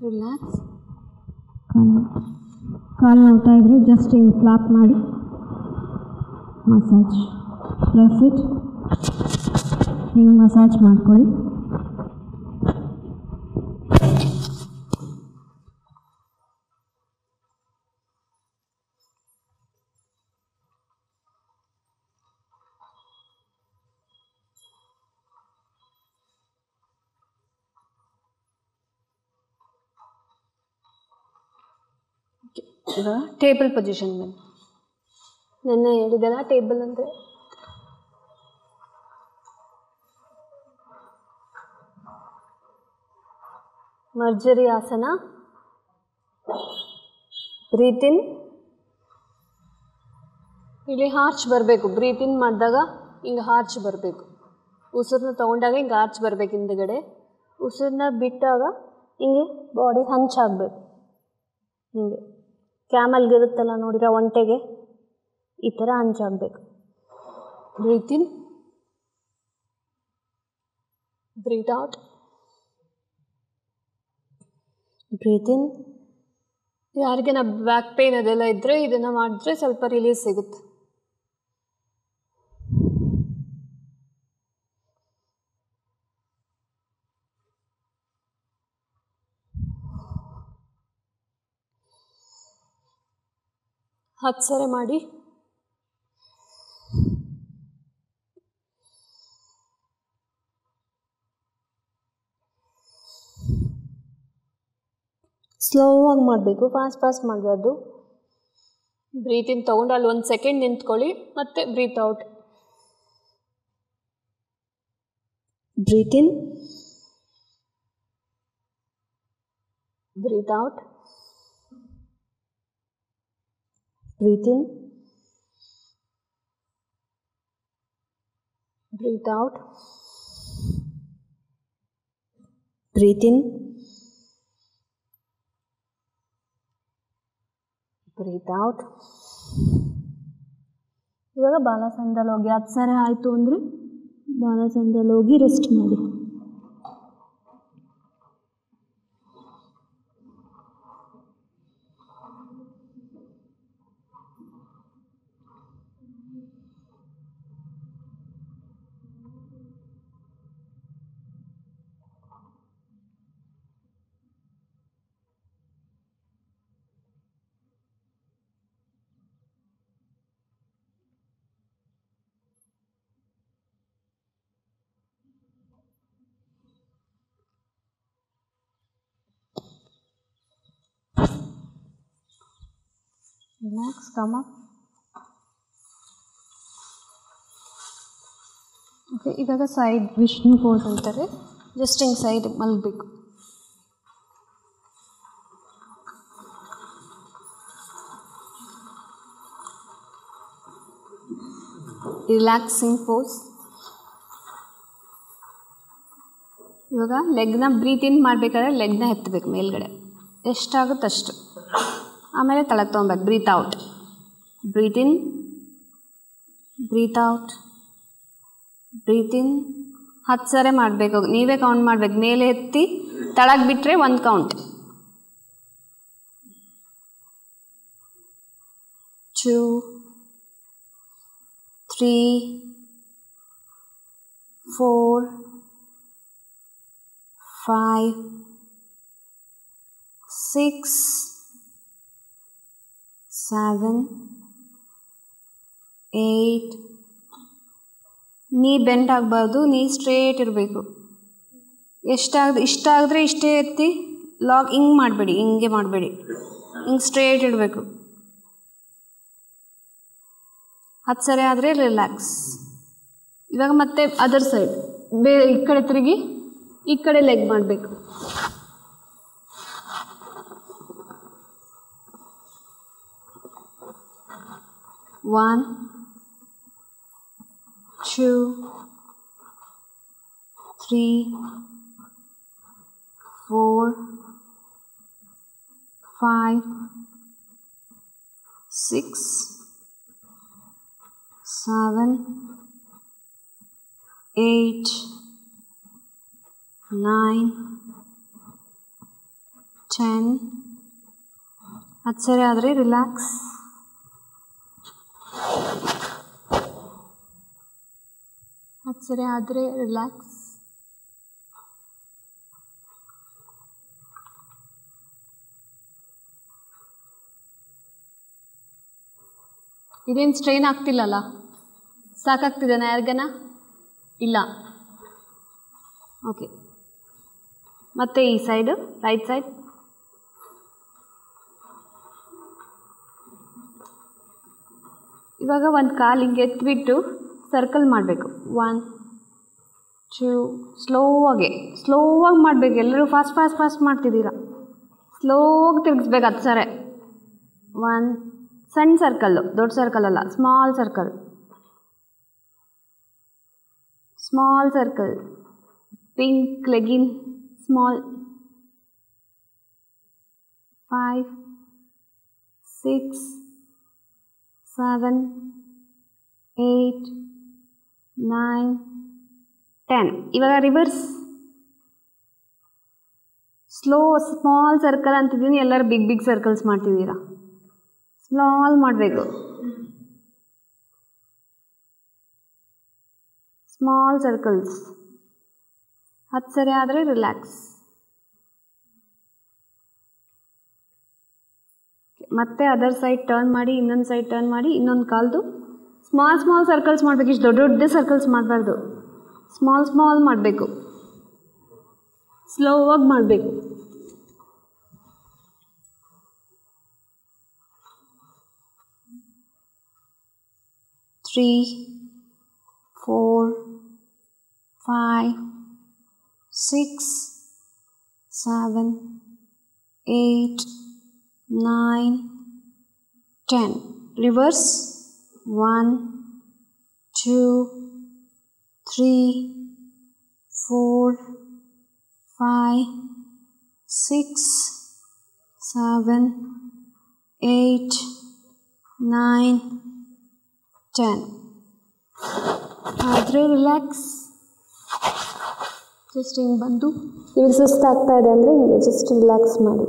ರಿಲ್ಯಾಕ್ಸ್. ಕಾಲು ನೋಡ್ತಾ ಇದ್ರೆ ಜಸ್ಟ್ ಹಿಂಗೆ ಫ್ಲಾಪ್ ಮಾಡಿ ಮಸಾಜ್, ಪ್ರೆಸ್ ಇಟ್, ಹಿಂಗೆ ಮಸಾಜ್ ಮಾಡ್ಕೊಳ್ಳಿ. ಈಗ ಟೇಬಲ್ ಪೊಸಿಷನ್ ಮೇಲೆ ನೆನ್ನೆ ಹೇಳಿದೆಲ್ಲ ಟೇಬಲ್ ಅಂದರೆ ಮರ್ಜರಿ ಆಸನ. ಬ್ರೀತ್ ಇನ್, ಇಲ್ಲಿ ಹಾರ್ಚ್ ಬರಬೇಕು. ಬ್ರೀತ್ ಇನ್ ಮಾಡಿದಾಗ ಹಿಂಗೆ ಹಾರ್ಚ್ ಬರಬೇಕು. ಉಸಿರನ್ನ ತೊಗೊಂಡಾಗ ಹಿಂಗೆ ಹಾರ್ಚ್ ಬರಬೇಕು ಹಿಂದುಗಡೆ. ಉಸಿರನ್ನ ಬಿಟ್ಟಾಗ ಹಿಂಗೆ ಬಾಡಿ ಹಂಚಾಗಬೇಕು. ಹಿಂಗೆ ಕ್ಯಾಮಲ್ಗಿರುತ್ತಲ್ಲ ನೋಡಿರ ಒಂಟೆಗೆ, ಈ ಥರ ಹಂಚಾಗಬೇಕು. Breathe in, breathe out, breathe in. ಯಾರಿಗೇನ back pain ಅದೆಲ್ಲ ಇದ್ದರೆ ಇದನ್ನು ಮಾಡಿದ್ರೆ ಸ್ವಲ್ಪ ರಿಲೀಸ್ ಸಿಗುತ್ತೆ. ಹತ್ತು ಸರಿ ಮಾಡಿ. ಸ್ಲೋವಾಗಿ ಮಾಡಬೇಕು, ಫಾಸ್ಟ್ ಮಾಡಬಾರ್ದು. ಬ್ರೀತ್ ಇನ್ ತೊಗೊಂಡು ಅಲ್ಲಿ 1 ಸೆಕೆಂಡ್ ನಿಂತ್ಕೊಳ್ಳಿ, ಮತ್ತೆ breathe out. Breathe in, breathe out, breathe in, breathe out, breathe in, breathe out. ಇವಾಗ ಬಾಲಾಸನದಲ್ಲಿ ಹೋಗಿ 10 ಸರಿ ಆಯಿತು ಅಂದರೆ ಬಾಲಾಸನದಲ್ಲಿ ಹೋಗಿ ರೆಸ್ಟ್ ಮಾಡಿ. Relax, come up. ಓಕೆ, ಇವಾಗ ಸೈಡ್ ವಿಷ್ಣು ಪೋಸ್ ಅಂತಾರೆ. ಜಸ್ಟ್ ಹಿಂಗೆ ಸೈಡ್ ಮಲಗಬೇಕು. Relaxing pose. ಇವಾಗ ಲೆಗ್ನ ಬ್ರೀತ್ ಇನ್ ಮಾಡಬೇಕಾದ್ರೆ ಲೆಗ್ನ ಎತ್ತಬೇಕು ಮೇಲ್ಗಡೆ, ಎಷ್ಟಾಗುತ್ತೆ ಅಷ್ಟು. ಆಮೇಲೆ ತಳಕ್ಕೆ ತೊಗೊಬೇಕು. Breathe out, breathe in, breathe out, breathe ಇನ್. 10 ಸರಿ ಮಾಡಬೇಕು. ನೀವೇ ಕೌಂಟ್ ಮಾಡಬೇಕು. ಮೇಲೆ ಎತ್ತಿ ತಳಗೆ ಬಿಟ್ಟರೆ 1 ಕೌಂಟ್. 2, 3, 4, 5, 6, 7, 8. ನೀ ಬೆಂಡ್ ಆಗಬಾರ್ದು, ನೀ ಸ್ಟ್ರೇಟ್ ಇರಬೇಕು. ಇಷ್ಟ ಆಗಿದ್ರೆ ಇಷ್ಟೇ ಎತ್ತಿ ಲಾಕ್. ಹಿಂಗೆ ಮಾಡಬೇಡಿ, ಹಿಂಗೆ ಮಾಡಬೇಡಿ, ಹಿಂಗೆ ಸ್ಟ್ರೇಟ್ ಇಡಬೇಕು. 10 ಸರಿ ಆದರೆ ರಿಲ್ಯಾಕ್ಸ್. ಇವಾಗ ಮತ್ತೆ ಅದರ್ ಸೈಡ್ ಈ ಕಡೆ ತಿರುಗಿ ಈ ಕಡೆ ಲೆಗ್ ಮಾಡಬೇಕು. 1, 2, 3, 4, 5, 6, 7, 8, 9, 10. ಅದು ಸರಿ ಆದರೆ ರಿಲ್ಯಾಕ್ಸ್. ಅದು ಸರಿ ಆದರೆ ರಿಲ್ಯಾಕ್ಸ್. ಇದೇನು ಸ್ಟ್ರೈನ್ ಆಗ್ತಿಲ್ಲಲ್ಲ? ಸಾಕಾಗ್ತಿದೆನಾ ಯಾರಿಗನ? ಇಲ್ಲ. ಓಕೆ, ಮತ್ತು ಈ ಸೈಡು, ರೈಟ್ ಸೈಡ್. ಇವಾಗ ಒಂದು ಕಾಲು ಹಿಂಗೆ ಎತ್ಬಿಟ್ಟು ಸರ್ಕಲ್ ಮಾಡಬೇಕು. 1 2 ಸ್ಲೋವಾಗಿ ಮಾಡಬೇಕು. ಎಲ್ಲರೂ ಫಾಸ್ಟ್ ಮಾಡ್ತಿದ್ದೀರಾ. ಸ್ಲೋಗಿ ತಿರುಗಿಸ್ಬೇಕು. ಅದು ಸರಿ. 1 ಸಣ್ಣ ಸರ್ಕಲ್ಲು, ದೊಡ್ಡ ಸರ್ಕಲ್ ಅಲ್ಲ, small circle. Pink legging small. 5 6 7 8 9 10. ಇವಾಗ ರಿವರ್ಸ್. ಸ್ಮಾಲ್ ಸರ್ಕಲ್ ಅಂತಿದ್ದೀನಿ, ಎಲ್ಲರೂ ಬಿಗ್ ಸರ್ಕಲ್ಸ್ ಮಾಡ್ತಿದ್ದೀರಾ. ಸ್ಮಾಲ್ ಮಾಡಬೇಕು. Small circles. ಅದು ಸರಿ ಆದರೆ ರಿಲ್ಯಾಕ್ಸ್. ಮತ್ತೆ ಅದರ್ ಸೈಡ್ ಟರ್ನ್ ಮಾಡಿ, ಇನ್ನೊಂದು ಸೈಡ್ ಟರ್ನ್ ಮಾಡಿ, ಇನ್ನೊಂದು ಕಾಲ್ದು ಸ್ಮಾಲ್ ಸರ್ಕಲ್ಸ್ ಮಾಡಬೇಕು. ಇಷ್ಟು ದೊಡ್ಡ ಸರ್ಕಲ್ಸ್ ಮಾಡಬಾರ್ದು. ಸ್ಮಾಲ್ ಮಾಡಬೇಕು. ಸ್ಲೋವಾಗಿ ಮಾಡಬೇಕು. 3 4 5 6 7 8 9 10. Reverse. 1 2 3 4 5 6 7 8 9 10. ಆದರೆ ರಿಲ್ಯಾಕ್ಸ್. ಜಸ್ಟ್ ಹಿಂಗೆ ಬಂದು, ಇವಾಗ ಸುಸ್ತಾಗ್ತಾ ಇದೆ ಅಂದರೆ ಹಿಂಗೆ ಜಸ್ಟ್ ರಿಲ್ಯಾಕ್ಸ್ ಮಾಡಿ.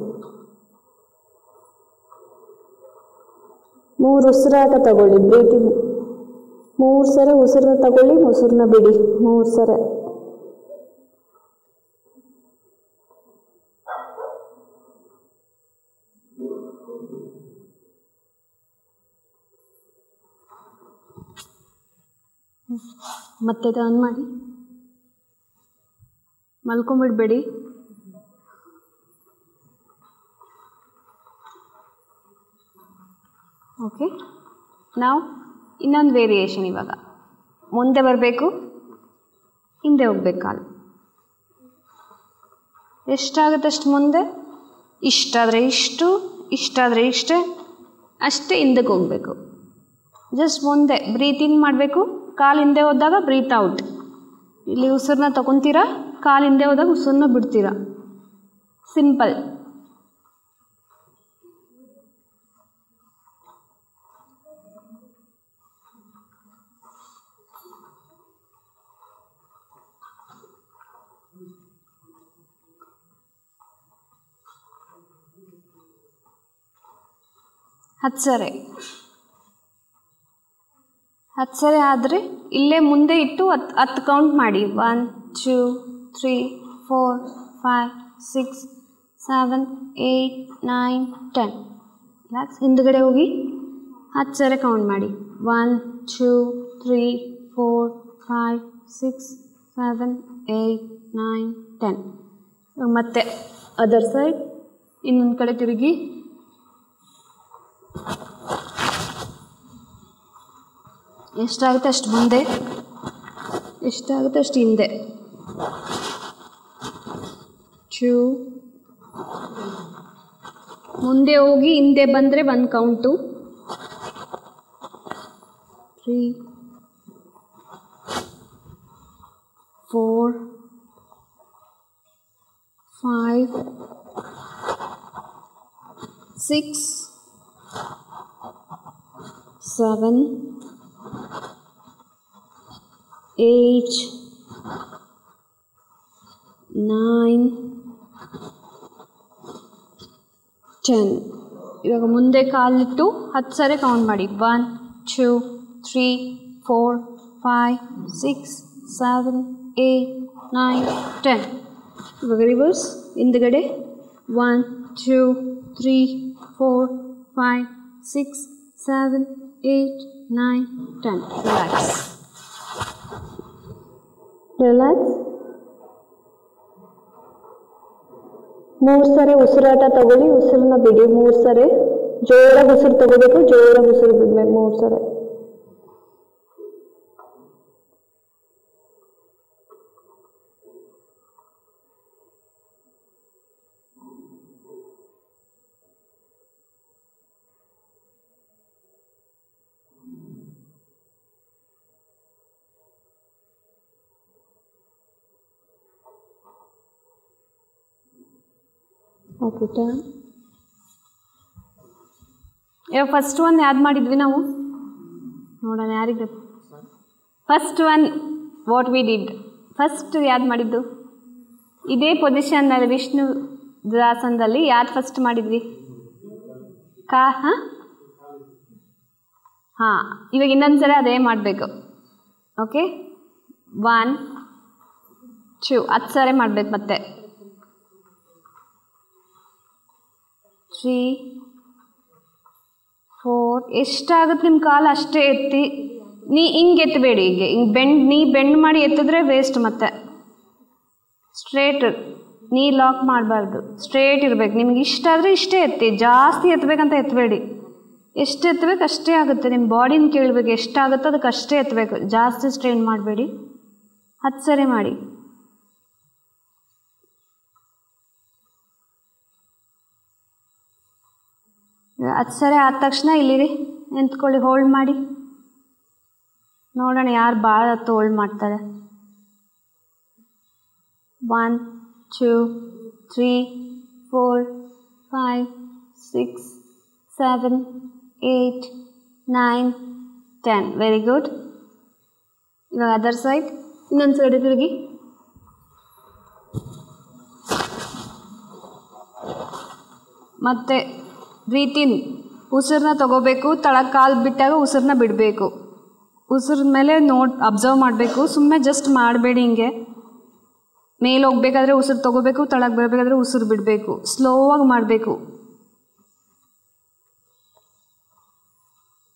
3 ಉಸಿರಾಟ ತಗೊಳ್ಳಿ. ಬ್ರೀತಿಂಗ್ 3 ಸಲ ಉಸಿರನ್ನ ತಗೊಳ್ಳಿ, ಉಸಿರನ್ನ ಬಿಡಿ. 3 ಸಲ. ಮತ್ತೆ ಟರ್ನ್ ಮಾಡಿ. ಮಲ್ಕೊಂಬಿಡ್ಬೇಡಿ. ಓಕೆ, ನಾವು ಇನ್ನೊಂದು ವೇರಿಯೇಷನ್. ಇವಾಗ ಮುಂದೆ ಬರಬೇಕು, ಹಿಂದೆ ಹೋಗ್ಬೇಕು. ಕಾಲು ಎಷ್ಟಾಗುತ್ತೆ ಅಷ್ಟು ಮುಂದೆ, ಇಷ್ಟಾದರೆ ಇಷ್ಟು, ಇಷ್ಟಾದರೆ ಇಷ್ಟೇ, ಅಷ್ಟೇ ಹಿಂದಕ್ಕೆ ಹೋಗಬೇಕು. ಜಸ್ಟ್ ಮುಂದೆ ಬ್ರೀತ್ ಇನ್ ಮಾಡಬೇಕು. ಕಾಲು ಹಿಂದೆ ಹೋದಾಗ ಬ್ರೀತ್ ಔಟ್. ಇಲ್ಲಿ ಉಸಿರನ್ನ ತಗೊತೀರಾ, ಕಾಲು ಹಿಂದೆ ಹೋದಾಗ ಉಸಿರನ್ನ ಬಿಡ್ತೀರಾ. ಸಿಂಪಲ್. ಹತ್ತು ಸರಿ ಆದರೆ ಇಲ್ಲೇ ಮುಂದೆ ಇಟ್ಟು 10 ಕೌಂಟ್ ಮಾಡಿ. 1 2 3 4 5 6 7 8 9 10. ರಿಲ್ಯಾಕ್ಸ್. ಹಿಂದುಗಡೆ ಹೋಗಿ 10 ಸರಿ ಕೌಂಟ್ ಮಾಡಿ. 1 2 3 4 5 6 7 8 9 10. ಮತ್ತೆ ಅದರ್ ಸೈಡ್ ಇನ್ನೊಂದು ಕಡೆ ತಿರುಗಿ. ಎಷ್ಟಾಗುತ್ತೆ ಅಷ್ಟು ಮುಂದೆ, ಎಷ್ಟಾಗುತ್ತೆ ಅಷ್ಟು ಹಿಂದೆ. 2 ಮುಂದೆ ಹೋಗಿ ಹಿಂದೆ ಬಂದರೆ 1 ಕೌಂಟು. 3 4 5 6 7 8 9 10. ಇವಾಗ ಮುಂದೆ ಕಾಲಿಟ್ಟು 10 ಸರಿ ಕೌಂಟ್ ಮಾಡಿ. 1 2 3 4 5 6 7 8 9 10. ಇವಾಗ ರಿವರ್ಸ್ ಹಿಂದ್ಗಡೆ 1 2 3 4 5 6 7 8 9 10. Relax relax. 3 ಸರಿ ಉಸಿರಾಟ ತಗೊಳ್ಳಿ, ಉಸಿರನ್ನ ಬಿಡಿ. 3 ಸರಿ ಜೋರಾಗಿ ಉಸಿರು ತಗೋಬೇಕು, ಜೋರಾಗಿ ಉಸಿರು ಬಿಡಬೇಕು 3 ಸರಿ. Okay turn. ಇವಾಗ ಫಸ್ಟ್ ಒನ್ ಯಾವ್ದು ಮಾಡಿದ್ವಿ ನಾವು ನೋಡೋಣ, ಯಾರಿಗೆ first one what we did. First ಯಾವ್ದು ಮಾಡಿದ್ದು? ಇದೇ ಪೊಸಿಷನ್ನಲ್ಲಿ ವಿಷ್ಣು ದಾಸನದಲ್ಲಿ ಯಾವ್ದು ಫಸ್ಟ್ ಮಾಡಿದ್ವಿ? ಹಾಂ, ಇವಾಗ ಇನ್ನೊಂದು ಸಲ ಅದೇ ಮಾಡಬೇಕು. ಓಕೆ 1 2 10 ಸರಿ ಮಾಡಬೇಕು. ಮತ್ತೆ 3 4 ಎಷ್ಟಾಗುತ್ತೆ ನಿಮ್ಮ ಕಾಲು ಅಷ್ಟೇ ಎತ್ತಿ. ಹಿಂಗೆ ಎತ್ತಬೇಡಿ, ಹಿಂಗೆ ಬೆಂಡ್ ಮಾಡಿ ಎತ್ತಿದ್ರೆ ವೇಸ್ಟ್. ಮತ್ತೆ ಸ್ಟ್ರೇಟ್ ನೀ ಲಾಕ್ ಮಾಡಬಾರ್ದು, ಸ್ಟ್ರೇಟ್ ಇರಬೇಕು. ನಿಮ್ಗೆ ಇಷ್ಟ ಆದರೆ ಇಷ್ಟೇ ಎತ್ತಿ, ಜಾಸ್ತಿ ಎತ್ತಬೇಕಂತ ಎತ್ತಬೇಡಿ. ಎಷ್ಟು ಎತ್ತಬೇಕು ಅಷ್ಟೇ ಆಗುತ್ತೆ. ನಿಮ್ಮ ಬಾಡಿನ ಕೇಳಬೇಕು, ಎಷ್ಟಾಗುತ್ತೋ ಅದಕ್ಕೆ ಅಷ್ಟೇ ಎತ್ತಬೇಕು, ಜಾಸ್ತಿ ಸ್ಟ್ರೈನ್ ಮಾಡಬೇಡಿ. 10 ಸರಿ ಮಾಡಿ. ಅದು ಸರಿ ಆದ ತಕ್ಷಣ ಇಲ್ಲಿರಿ ನಿಂತ್ಕೊಳ್ಳಿ, ಹೋಲ್ಡ್ ಮಾಡಿ ನೋಡೋಣ ಯಾರು ಭಾಳ ಹೊತ್ತು ಹೋಲ್ಡ್ ಮಾಡ್ತಾರೆ. 1 2 3 4 5 6 7 8 9 10. Very good. ಇವಾಗ ಅದರ್ ಸೈಡ್ ಇನ್ನೊಂದು ಸೈಡ್ ತಿರುಗಿ. ಮತ್ತೆ ಬ್ರೀತ್ ಇನ್, ಉಸಿರನ್ನ ತಗೋಬೇಕು. ತಳಕ್ಕೆ ಕಾಲು ಬಿಟ್ಟಾಗ ಉಸಿರನ್ನ ಬಿಡಬೇಕು. ಉಸಿರದ ಮೇಲೆ ಅಬ್ಸರ್ವ್ ಮಾಡಬೇಕು. ಸುಮ್ಮನೆ ಜಸ್ಟ್ ಮಾಡಬೇಡಿ. ಹಿಂಗೆ ಮೇಲೆ ಹೋಗ್ಬೇಕಾದ್ರೆ ಉಸಿರು ತಗೋಬೇಕು, ತಳಕ್ಕೆ ಬರಬೇಕಾದ್ರೆ ಉಸಿರು ಬಿಡಬೇಕು. ಸ್ಲೋವಾಗಿ ಮಾಡಬೇಕು.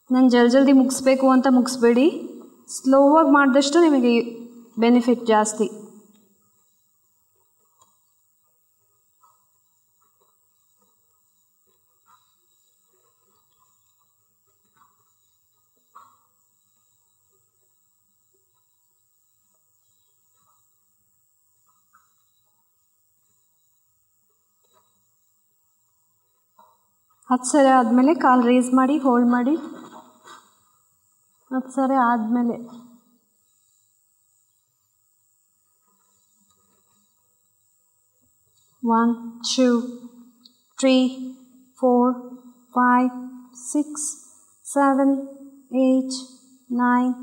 ನಾನು ಜಲ್ದಿ ಮುಗಿಸ್ಬೇಕು ಅಂತ ಮುಗಿಸ್ಬೇಡಿ. ಸ್ಲೋವಾಗಿ ಮಾಡಿದಷ್ಟು ನಿಮಗೆ ಬೆನಿಫಿಟ್ ಜಾಸ್ತಿ. ಹತ್ತು ಸರಿ ಆದಮೇಲೆ ಕಾಲು ರೇಸ್ ಮಾಡಿ, ಹೋಲ್ಡ್ ಮಾಡಿ. 10 ಸರಿ ಆದಮೇಲೆ One, 2, 3, 4, 5, 6, 7, 8, 9,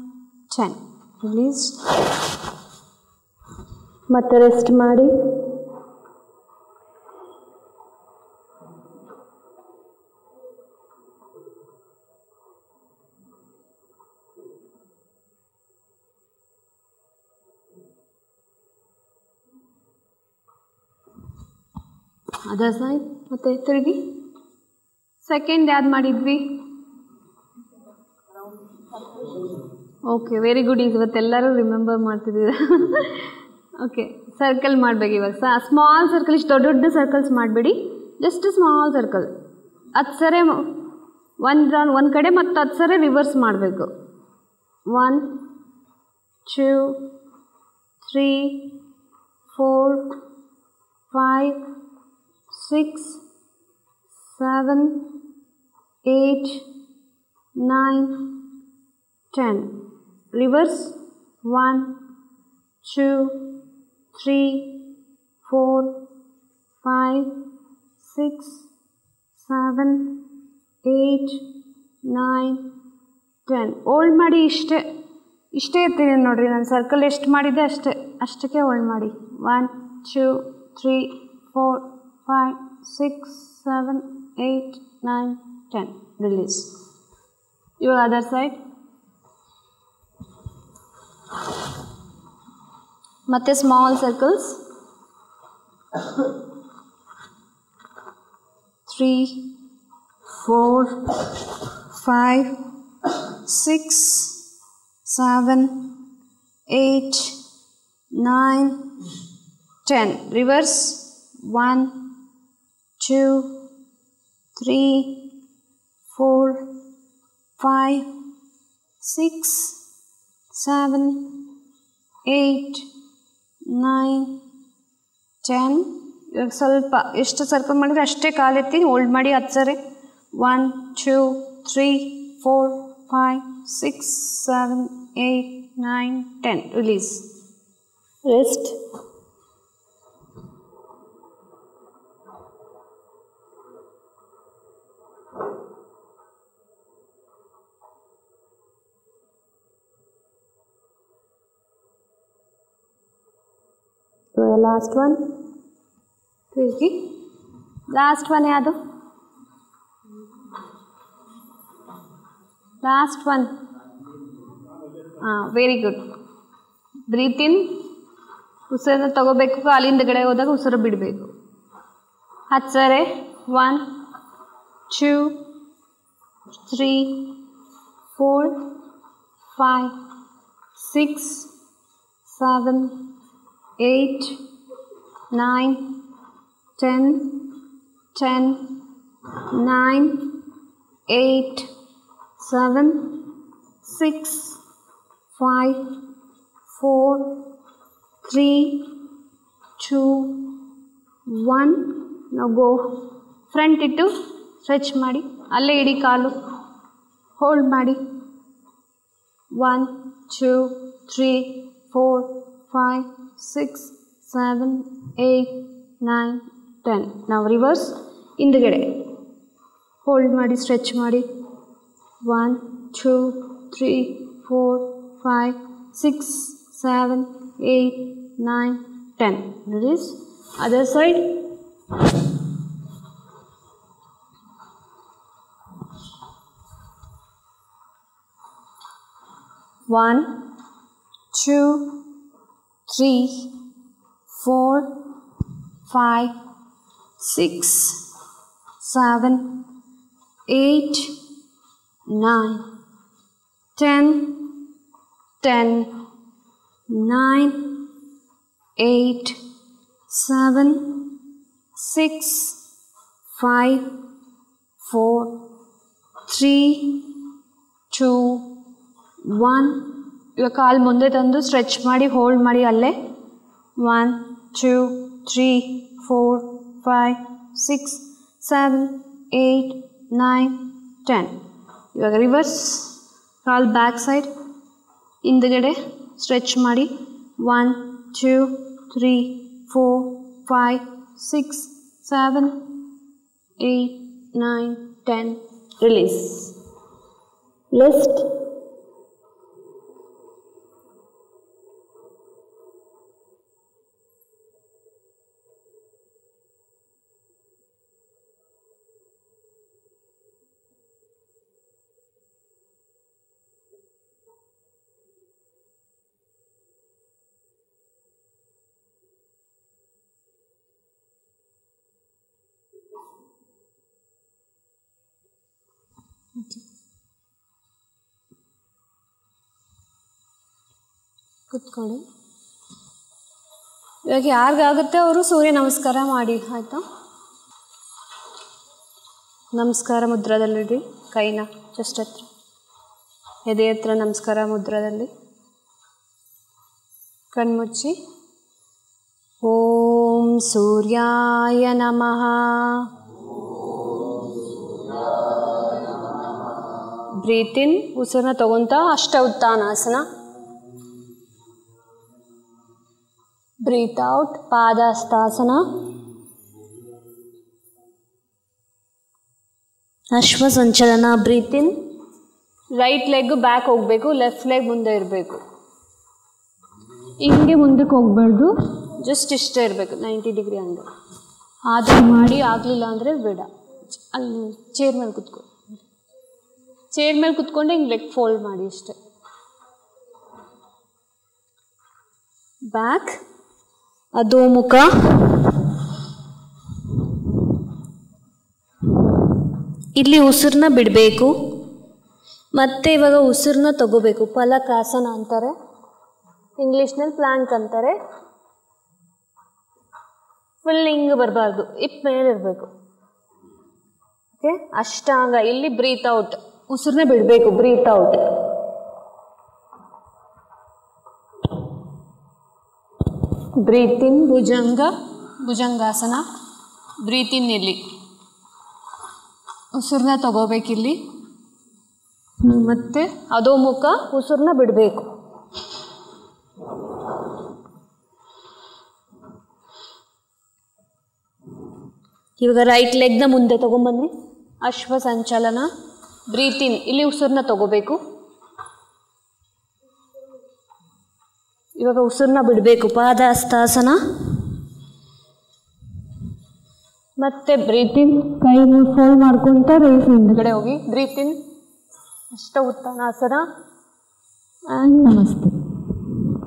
10. Release. ಮತ್ತೆ ರೆಸ್ಟ್ ಮಾಡಿ. ಅದರ್ ಸೈಡ್ ಮತ್ತೆ ತಿರುಗಿ. ಸೆಕೆಂಡ್ ಯಾವ್ದು ಮಾಡಿದ್ವಿ? Okay, very good. ಇವತ್ತೆಲ್ಲರೂ ರಿಮೆಂಬರ್ ಮಾಡ್ತಿದ್ದೀರ. ಓಕೆ, ಸರ್ಕಲ್ ಮಾಡಬೇಕು ಇವಾಗ. ಸ್ಮಾಲ್ ಸರ್ಕಲ್, ಇಷ್ಟು ದೊಡ್ಡ ದೊಡ್ಡ ಸರ್ಕಲ್ಸ್ ಮಾಡಬೇಡಿ, ಜಸ್ಟ್ ಸ್ಮಾಲ್ ಸರ್ಕಲ್. 10 ಸರಿ ಒಂದು ಕಡೆ ಮತ್ತು 10 ಸರಿ ರಿವರ್ಸ್ ಮಾಡಬೇಕು. 1 2 3 4 5 6 7 8 9 10. Reverse. 1 2 3 4 5 6 7 8 9 10. ಹೋಲ್ಡ್ ಮಾಡಿ. ಇಷ್ಟೇ ಇರ್ತೀನಿ ನೋಡಿರಿ. ನಾನು ಸರ್ಕಲ್ ಎಷ್ಟು ಮಾಡಿದ್ದೆ ಅಷ್ಟಕ್ಕೆ ಹೋಲ್ಡ್ ಮಾಡಿ. 1 2 3 4 5 6 7 8, 9, 10. Release. Your other side. ಮತ್ತೆ small circles. 3, 4, 5, 6, 7, 8, 9, 10. Reverse. 1, 2, 3, 4, 5, 6, 7, 8, 9, 10. ಇವಾಗ ಸ್ವಲ್ಪ ಎಷ್ಟು ಸರ್ಕಲ್ ಮಾಡಿದ್ರೆ ಅಷ್ಟೇ ಕಾಲೆತ್ತಿ ಹೋಲ್ಡ್ ಮಾಡಿ 10 ಸರಿ. 1, 2, 3, 4, 5, 6, 7, 8, 9, 10. Release. Rest. ಲಾಸ್ಟ್ ಒನ್ ತಿರುಗಿ. ಲಾಸ್ಟ್ ಒನ್ ಯಾವುದು? Last one. Very good. Breathe in. ಉಸಿರನ್ನ ತಗೋಬೇಕು, ಕಾಲಿಂದ ಗಡೆ ಹೋದಾಗ ಉಸಿರು ಬಿಡಬೇಕು. 10 ಸರಿ. 1, 2, 3, 4, 5, 6, 7, 8, 9, 10, 10, 9, 8, 7, 6, 5, 4, 3, 2, 1. ನಾವು ಗೋ. ಫ್ರಂಟ್ ಇಟ್ಟು ಸ್ಟ್ರೆಚ್ ಮಾಡಿ, ಅಲ್ಲೇ ಇಡಿ ಕಾಲು ಹೋಲ್ಡ್ ಮಾಡಿ. 1, 2, 3, 4, 5, 6, 7, 8, 9, 10. ನಾವು ರಿವರ್ಸ್ ಹಿಂದುಗಡೆ ಹೋಲ್ಡ್ ಮಾಡಿ ಸ್ಟ್ರೆಚ್ ಮಾಡಿ. 1, 2, 3, 4, 5, 6, 7, 8, 9, 10. Release. Other side. One, 2, 3, 4, 5, 6, 7, 8, 9, 10, 10, 9, 8, 7, 6, 5, 4, 3, 2, 1. ಇವಾಗ ಕಾಲು ಮುಂದೆ ತಂದು ಸ್ಟ್ರೆಚ್ ಮಾಡಿ ಹೋಲ್ಡ್ ಮಾಡಿ ಅಲ್ಲೇ. 1, 2, 3, 4, 5, 6, 7, 8, 9, 10. ಇವಾಗ ರಿವರ್ಸ್. ಕಾಲು ಬ್ಯಾಕ್ ಸೈಡ್ ಹಿಂದುಗಡೆ ಸ್ಟ್ರೆಚ್ ಮಾಡಿ. 1, 2, 3, 4, 5, 6, 7, 8, 9, 10. Release. Rest. ಕೂತ್ಕೊಳ್ಳಿ. ಇವಾಗ ಯಾರಿಗಾಗುತ್ತೆ ಅವರು ಸೂರ್ಯ ನಮಸ್ಕಾರ ಮಾಡಿ, ಆಯಿತಾ? ನಮಸ್ಕಾರ ಮುದ್ರದಲ್ಲಿಡಿ. ಕೈನ ಚೆಸ್ಟ್ ಹತ್ರ, ಎದೆ ಹತ್ರ ನಮಸ್ಕಾರ ಮುದ್ರದಲ್ಲಿ. ಕಣ್ಮುಚ್ಚಿ. ಓಂ ಸೂರ್ಯಾಯ ನಮಃ. Breathe in. ಉಸಿರನ್ನ ತಗೊಂತ ಅಷ್ಟ ಉತ್ಥಾನಾಸನ. ಬ್ರೀತ್ ಔಟ್ ಪಾದಹಸ್ತಾಸನ. ಅಶ್ವ ಸಂಚಲನ. Breathe in. Right leg back ಹೋಗಬೇಕು, ಲೆಫ್ಟ್ ಲೆಗ್ ಮುಂದೆ ಇರಬೇಕು. ಹಿಂಗೆ ಮುಂದಕ್ಕೆ ಹೋಗ್ಬಾರ್ದು, ಜಸ್ಟ್ ಇಷ್ಟೇ ಇರಬೇಕು 90 ಡಿಗ್ರಿ ಹಂಗೆ. ಆದರೂ ಮಾಡಿ, ಆಗಲಿಲ್ಲ ಅಂದರೆ ಬೇಡ. ಅಲ್ಲಿ ಚೇರ್ ಮೇಲೆ ಕುತ್ಕೊ. ಚೇರ್ ಮೇಲೆ ಕುತ್ಕೊಂಡು ಹಿಂಗೆ ಲೆಗ್ ಫೋಲ್ಡ್ ಮಾಡಿ ಅಷ್ಟೆ. ಬ್ಯಾಕ್, ಅಧೋಮುಖ, ಇಲ್ಲಿ ಉಸಿರನ್ನ ಬಿಡಬೇಕು. ಮತ್ತೆ ಇವಾಗ ಉಸಿರನ್ನ ತಗೋಬೇಕು. ಫಲಕಾಸನ ಅಂತಾರೆ, ಇಂಗ್ಲೀಷ್ನಲ್ಲಿ ಪ್ಲ್ಯಾಂಕ್ ಅಂತಾರೆ. ಫುಲ್ ಹಿಂಗೆ ಬರಬಾರ್ದು, ಹಿಪ್ ಮೇಲೆ ಇರಬೇಕು. ಓಕೆ, ಅಷ್ಟಾಂಗ. ಇಲ್ಲಿ ಬ್ರೀತ್ ಔಟ್, ಉಸಿರನ್ನ ಬಿಡಬೇಕು. Breathe out. Breathe in bhujanga, bhujangasana. Breathe in ಇಲ್ಲಿ ಉಸಿರನ್ನ ತಗೋಬೇಕಿಲ್ಲಿ. ಮತ್ತೆ ಅಧೋಮುಖ, ಉಸಿರನ್ನ ಬಿಡಬೇಕು. ಇವಾಗ ರೈಟ್ ಲೆಗ್ನ ಮುಂದೆ ತೊಗೊಂಬನ್ನಿ. ಅಶ್ವ ಸಂಚಲನ. ಬ್ರೀತ್ ಇನ್, ಇಲ್ಲಿ ಉಸಿರನ್ನ ತಗೋಬೇಕು. ಇವಾಗ ಉಸಿರನ್ನ ಬಿಡಬೇಕು. ಪಾದಹಸ್ತಾಸನ. ಮತ್ತೆ ಬ್ರೀತ್ ಇನ್, ಕೈ ಫೋಲ್ಡ್ ಮಾಡ್ಕೊತ ರೈಸ್ ಹಿಂದ್ಗಡೆ ಹೋಗಿ. ಬ್ರೀತ್ ಇನ್, ಅಷ್ಟ ಉತ್ಥಾನಾಸನ. ಆ್ಯಂಡ್ ನಮಸ್ತೆ.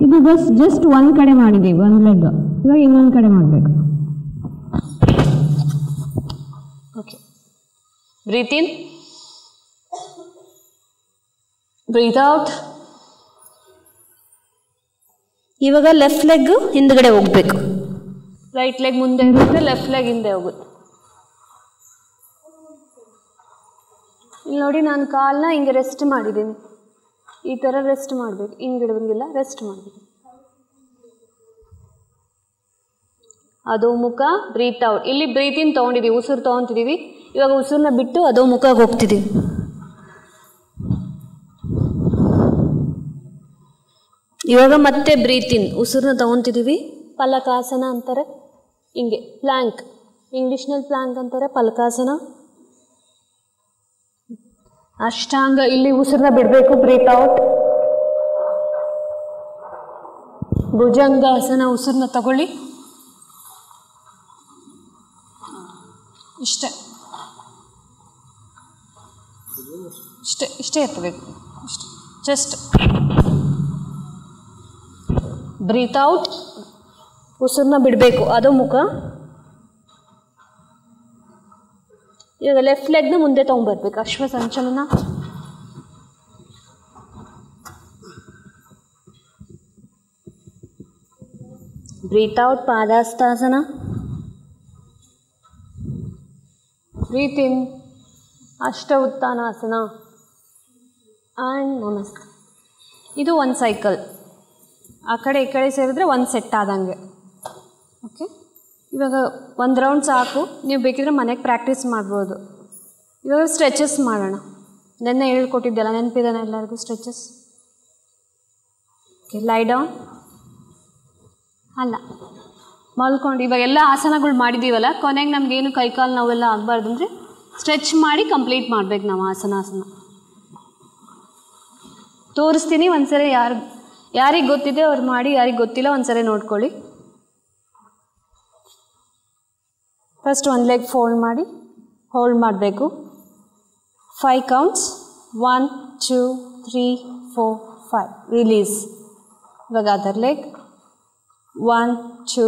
ಇದು ಜಸ್ಟ್ ಒಂದು ಕಡೆ ಮಾಡಿದ್ದೀವಿ, ಒಂದು ಲೆಗ್. ಇವಾಗ ಇನ್ನೊಂದು ಕಡೆ ಮಾಡಬೇಕು. Okay, breathe in, breathe out. ಇವಾಗ ಲೆಫ್ಟ್ ಲೆಗ್ ಹಿಂದ್ಗಡೆ ಹೋಗ್ಬೇಕು. ರೈಟ್ ಲೆಗ್ ಮುಂದೆ ಇರುತ್ತೆ, ಲೆಫ್ಟ್ ಲೆಗ್ ಹಿಂದೆ ಹೋಗುತ್ತೆ. ಇಲ್ಲಿ ನೋಡಿ, ನಾನು ಕಾಲನ್ನ ಹಿಂಗೆ ರೆಸ್ಟ್ ಮಾಡಿದ್ದೀನಿ. ಈ ಥರ ರೆಸ್ಟ್ ಮಾಡಬೇಕು, ಹಿಂಗೆ ಇಡೋಂಗಿಲ್ಲ, ರೆಸ್ಟ್ ಮಾಡಬೇಕು. ಅಧೋಮುಖ, ಬ್ರೀತ್ ಔಟ್. ಇಲ್ಲಿ ಬ್ರೀತ್ ಇನ್ ತೊಗೊಂಡಿದ್ದೀವಿ, ಉಸಿರು ತೊಗೊತಿದ್ದೀವಿ. ಇವಾಗ ಉಸಿರನ್ನ ಬಿಟ್ಟು ಅಧೋಮುಖಕ್ಕೆ ಹೋಗ್ತಿದ್ದೀವಿ. ಇವಾಗ ಮತ್ತೆ ಬ್ರೀತ್ ಇನ್, ಉಸಿರನ್ನ ತೊಗೊತಿದ್ದೀವಿ. ಫಲಕಾಸನ ಅಂತಾರೆ, ಹಿಂಗೆ ಪ್ಲ್ಯಾಂಕ್. ಇಂಗ್ಲೀಷ್ನಲ್ಲಿ ಪ್ಲ್ಯಾಂಕ್ ಅಂತಾರೆ, ಫಲಕಾಸನ. ಅಷ್ಟಾಂಗ. ಇಲ್ಲಿ ಉಸಿರನ್ನ ಬಿಡಬೇಕು, ಬ್ರೀತ್ ಔಟ್. ಭುಜಂಗಾಸನ, ಉಸಿರನ್ನ ತಗೊಳ್ಳಿ. ಇಷ್ಟೇ ಇಷ್ಟೇ ಇಷ್ಟೇ ಎತ್ತಬೇಕು. ಇಷ್ಟೇ, ಜಸ್ಟ್ ಬ್ರೀತ್ ಔಟ್. ಉಸಿರನ್ನ ಬಿಡಬೇಕು, ಅಧೋಮುಖ. ಇವಾಗ ಲೆಫ್ಟ್ ಲೆಗ್ನ ಮುಂದೆ ತೊಗೊಂಡ್ಬರ್ಬೇಕು. ಅಶ್ವ ಸಂಚಲನ. ಬ್ರೀತ್ ಔಟ್, ಪಾದಹಸ್ತಾಸನ. ಬ್ರೀತ್ ಇನ್, ಅಷ್ಟ ಉತ್ಥಾನಾಸನ. ಆ್ಯಂಡ್ ನಮಸ್ತೆ. ಇದು ಒಂದು ಸೈಕಲ್. ಆ ಕಡೆ ಈ ಕಡೆ ಸೇರಿದ್ರೆ ಒಂದು ಸೆಟ್ ಆದಂಗೆ. ಓಕೆ, ಇವಾಗ ಒಂದು ರೌಂಡ್ ಸಾಕು. ನೀವು ಬೇಕಿದ್ರೆ ಮನೆಗೆ ಪ್ರಾಕ್ಟೀಸ್ ಮಾಡ್ಬೋದು. ಇವಾಗ ಸ್ಟ್ರೆಚಸ್ ಮಾಡೋಣ. ನೆನ್ನೆ ಹೇಳ್ಕೊಟ್ಟಿದ್ದೆಲ್ಲ ನೆನಪಿದ್ದಾನೆ ಎಲ್ಲರಿಗೂ? ಸ್ಟ್ರೆಚಸ್. ಓಕೆ, ಲೈ ಡೌನ್. ಅಲ್ಲ, ಮಲ್ಕೊಂಡು. ಇವಾಗ ಎಲ್ಲ ಆಸನಗಳು ಮಾಡಿದ್ದೀವಲ್ಲ, ಕೊನೆಗೆ ನಮಗೇನು ಕೈಕಾಲು ನೋವೆಲ್ಲ ಆಗಬಾರ್ದು ಅಂದರೆ ಸ್ಟ್ರೆಚ್ ಮಾಡಿ ಕಂಪ್ಲೀಟ್ ಮಾಡಬೇಕು ನಾವು ಆಸನ. ತೋರಿಸ್ತೀನಿ ಒಂದ್ಸರಿ. ಯಾರಿಗೆ ಗೊತ್ತಿದೆ ಅವ್ರು ಮಾಡಿ, ಯಾರಿಗೆ ಗೊತ್ತಿಲ್ಲ ಒಂದ್ಸರಿ ನೋಡ್ಕೊಳ್ಳಿ. ಫಸ್ಟ್ ಒಂದು ಲೆಗ್ ಫೋಲ್ಡ್ ಮಾಡಿ ಹೋಲ್ಡ್ ಮಾಡಬೇಕು. 5 ಕೌಂಟ್ಸ್. 1 2 3 4 5. ರಿಲೀಸ್. ಇವಾಗ ಅದರ್ ಲೆಗ್. 1 2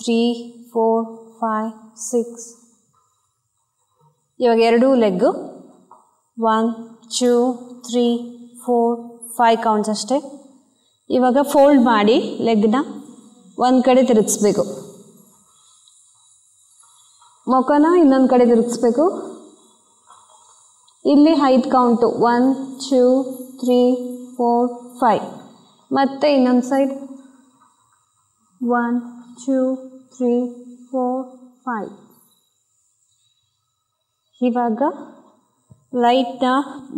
3 4 5 6. ಇವಾಗ ಎರಡೂ ಲೆಗ್ಗು. 1 2 3 4 5 ಕೌಂಟ್ಸ್ ಅಷ್ಟೇ. ಇವಾಗ ಫೋಲ್ಡ್ ಮಾಡಿ ಲೆಗ್ನ ಒಂದು ಕಡೆ ತಿರುಗಿಸ್ಬೇಕು. ಮುಖನ ಇನ್ನೊಂದು ಕಡೆ ತಿರುಗಿಸ್ಬೇಕು. ಇಲ್ಲಿ 5 ಕೌಂಟು. 1 2 3 4 5. ಮತ್ತೆ ಇನ್ನೊಂದು ಸೈಡ್. 1 2 3 4 5. ಇವಾಗ ರೈಟ್ನ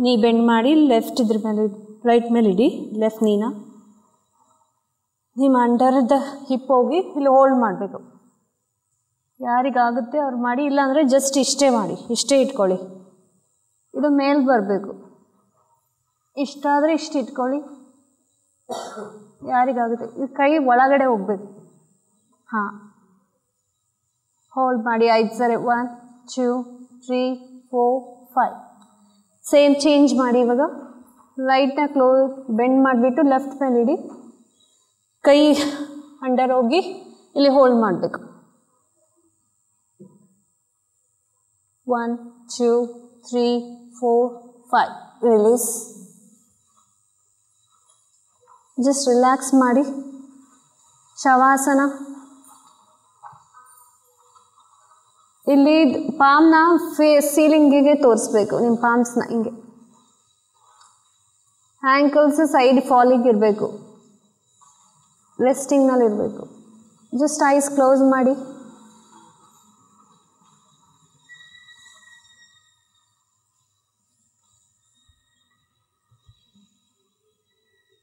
ನೀ ಬೆಂಡ್ ಮಾಡಿ ಲೆಫ್ಟ್ ಇದ್ರ ಮೇಲೆ, ರೈಟ್ ಮೇಲೆ ಇಡಿ. ಲೆಫ್ಟ್ ನೀನ ನಿಮ್ಮ ಅಂಡರ್ ದ ಹಿಪ್ ಹೋಗಿ ಇಲ್ಲಿ ಹೋಲ್ಡ್ ಮಾಡಬೇಕು. ಯಾರಿಗಾಗುತ್ತೆ ಅವ್ರು ಮಾಡಿ, ಇಲ್ಲಾಂದರೆ ಜಸ್ಟ್ ಇಷ್ಟೇ ಮಾಡಿ, ಇಷ್ಟೇ ಇಟ್ಕೊಳ್ಳಿ. ಇದು ಮೇಲೆ ಬರಬೇಕು. ಇಷ್ಟಾದರೆ ಇಷ್ಟು ಇಟ್ಕೊಳ್ಳಿ. ಯಾರಿಗಾಗುತ್ತೆ ಇದು ಕೈ ಒಳಗಡೆ ಹೋಗ್ಬೇಕು. ಹಾಂ, ಹೋಲ್ಡ್ ಮಾಡಿ 5 ಸರಿ. 1 2 3 4 5 ಸೇಮ್ ಚೇಂಜ್ ಮಾಡಿ ಇವಾಗ ರೈಟ್ನ ಬೆಂಡ್ ಮಾಡಿಬಿಟ್ಟು ಲೆಫ್ಟ್ ಮೇಲೆ ಇಡಿ ಕೈ ಅಂಡರ್ ಹೋಗಿ ಇಲ್ಲಿ ಹೋಲ್ಡ್ ಮಾಡಬೇಕು 1 2 3 4 5 ರಿಲೀಸ್ ಜಸ್ಟ್ ರಿಲ್ಯಾಕ್ಸ್ ಮಾಡಿ ಶವಾಸನ ಇಲ್ಲಿ ಪಾಮ್ನ ಸೀಲಿಂಗಿಗೆ ತೋರಿಸ್ಬೇಕು ನಿಮ್ಮ ಪಾಮ್ಸ್ನ ಹಿಂಗೆ ಆ್ಯಂಕಲ್ಸ್ ಸೈಡ್ ಫಾಲಿಗೆ ಇರಬೇಕು ರೆಸ್ಟಿಂಗ್ನಲ್ಲಿ ಇರಬೇಕು ಜಸ್ಟ್ ಐಸ್ ಕ್ಲೋಸ್ ಮಾಡಿ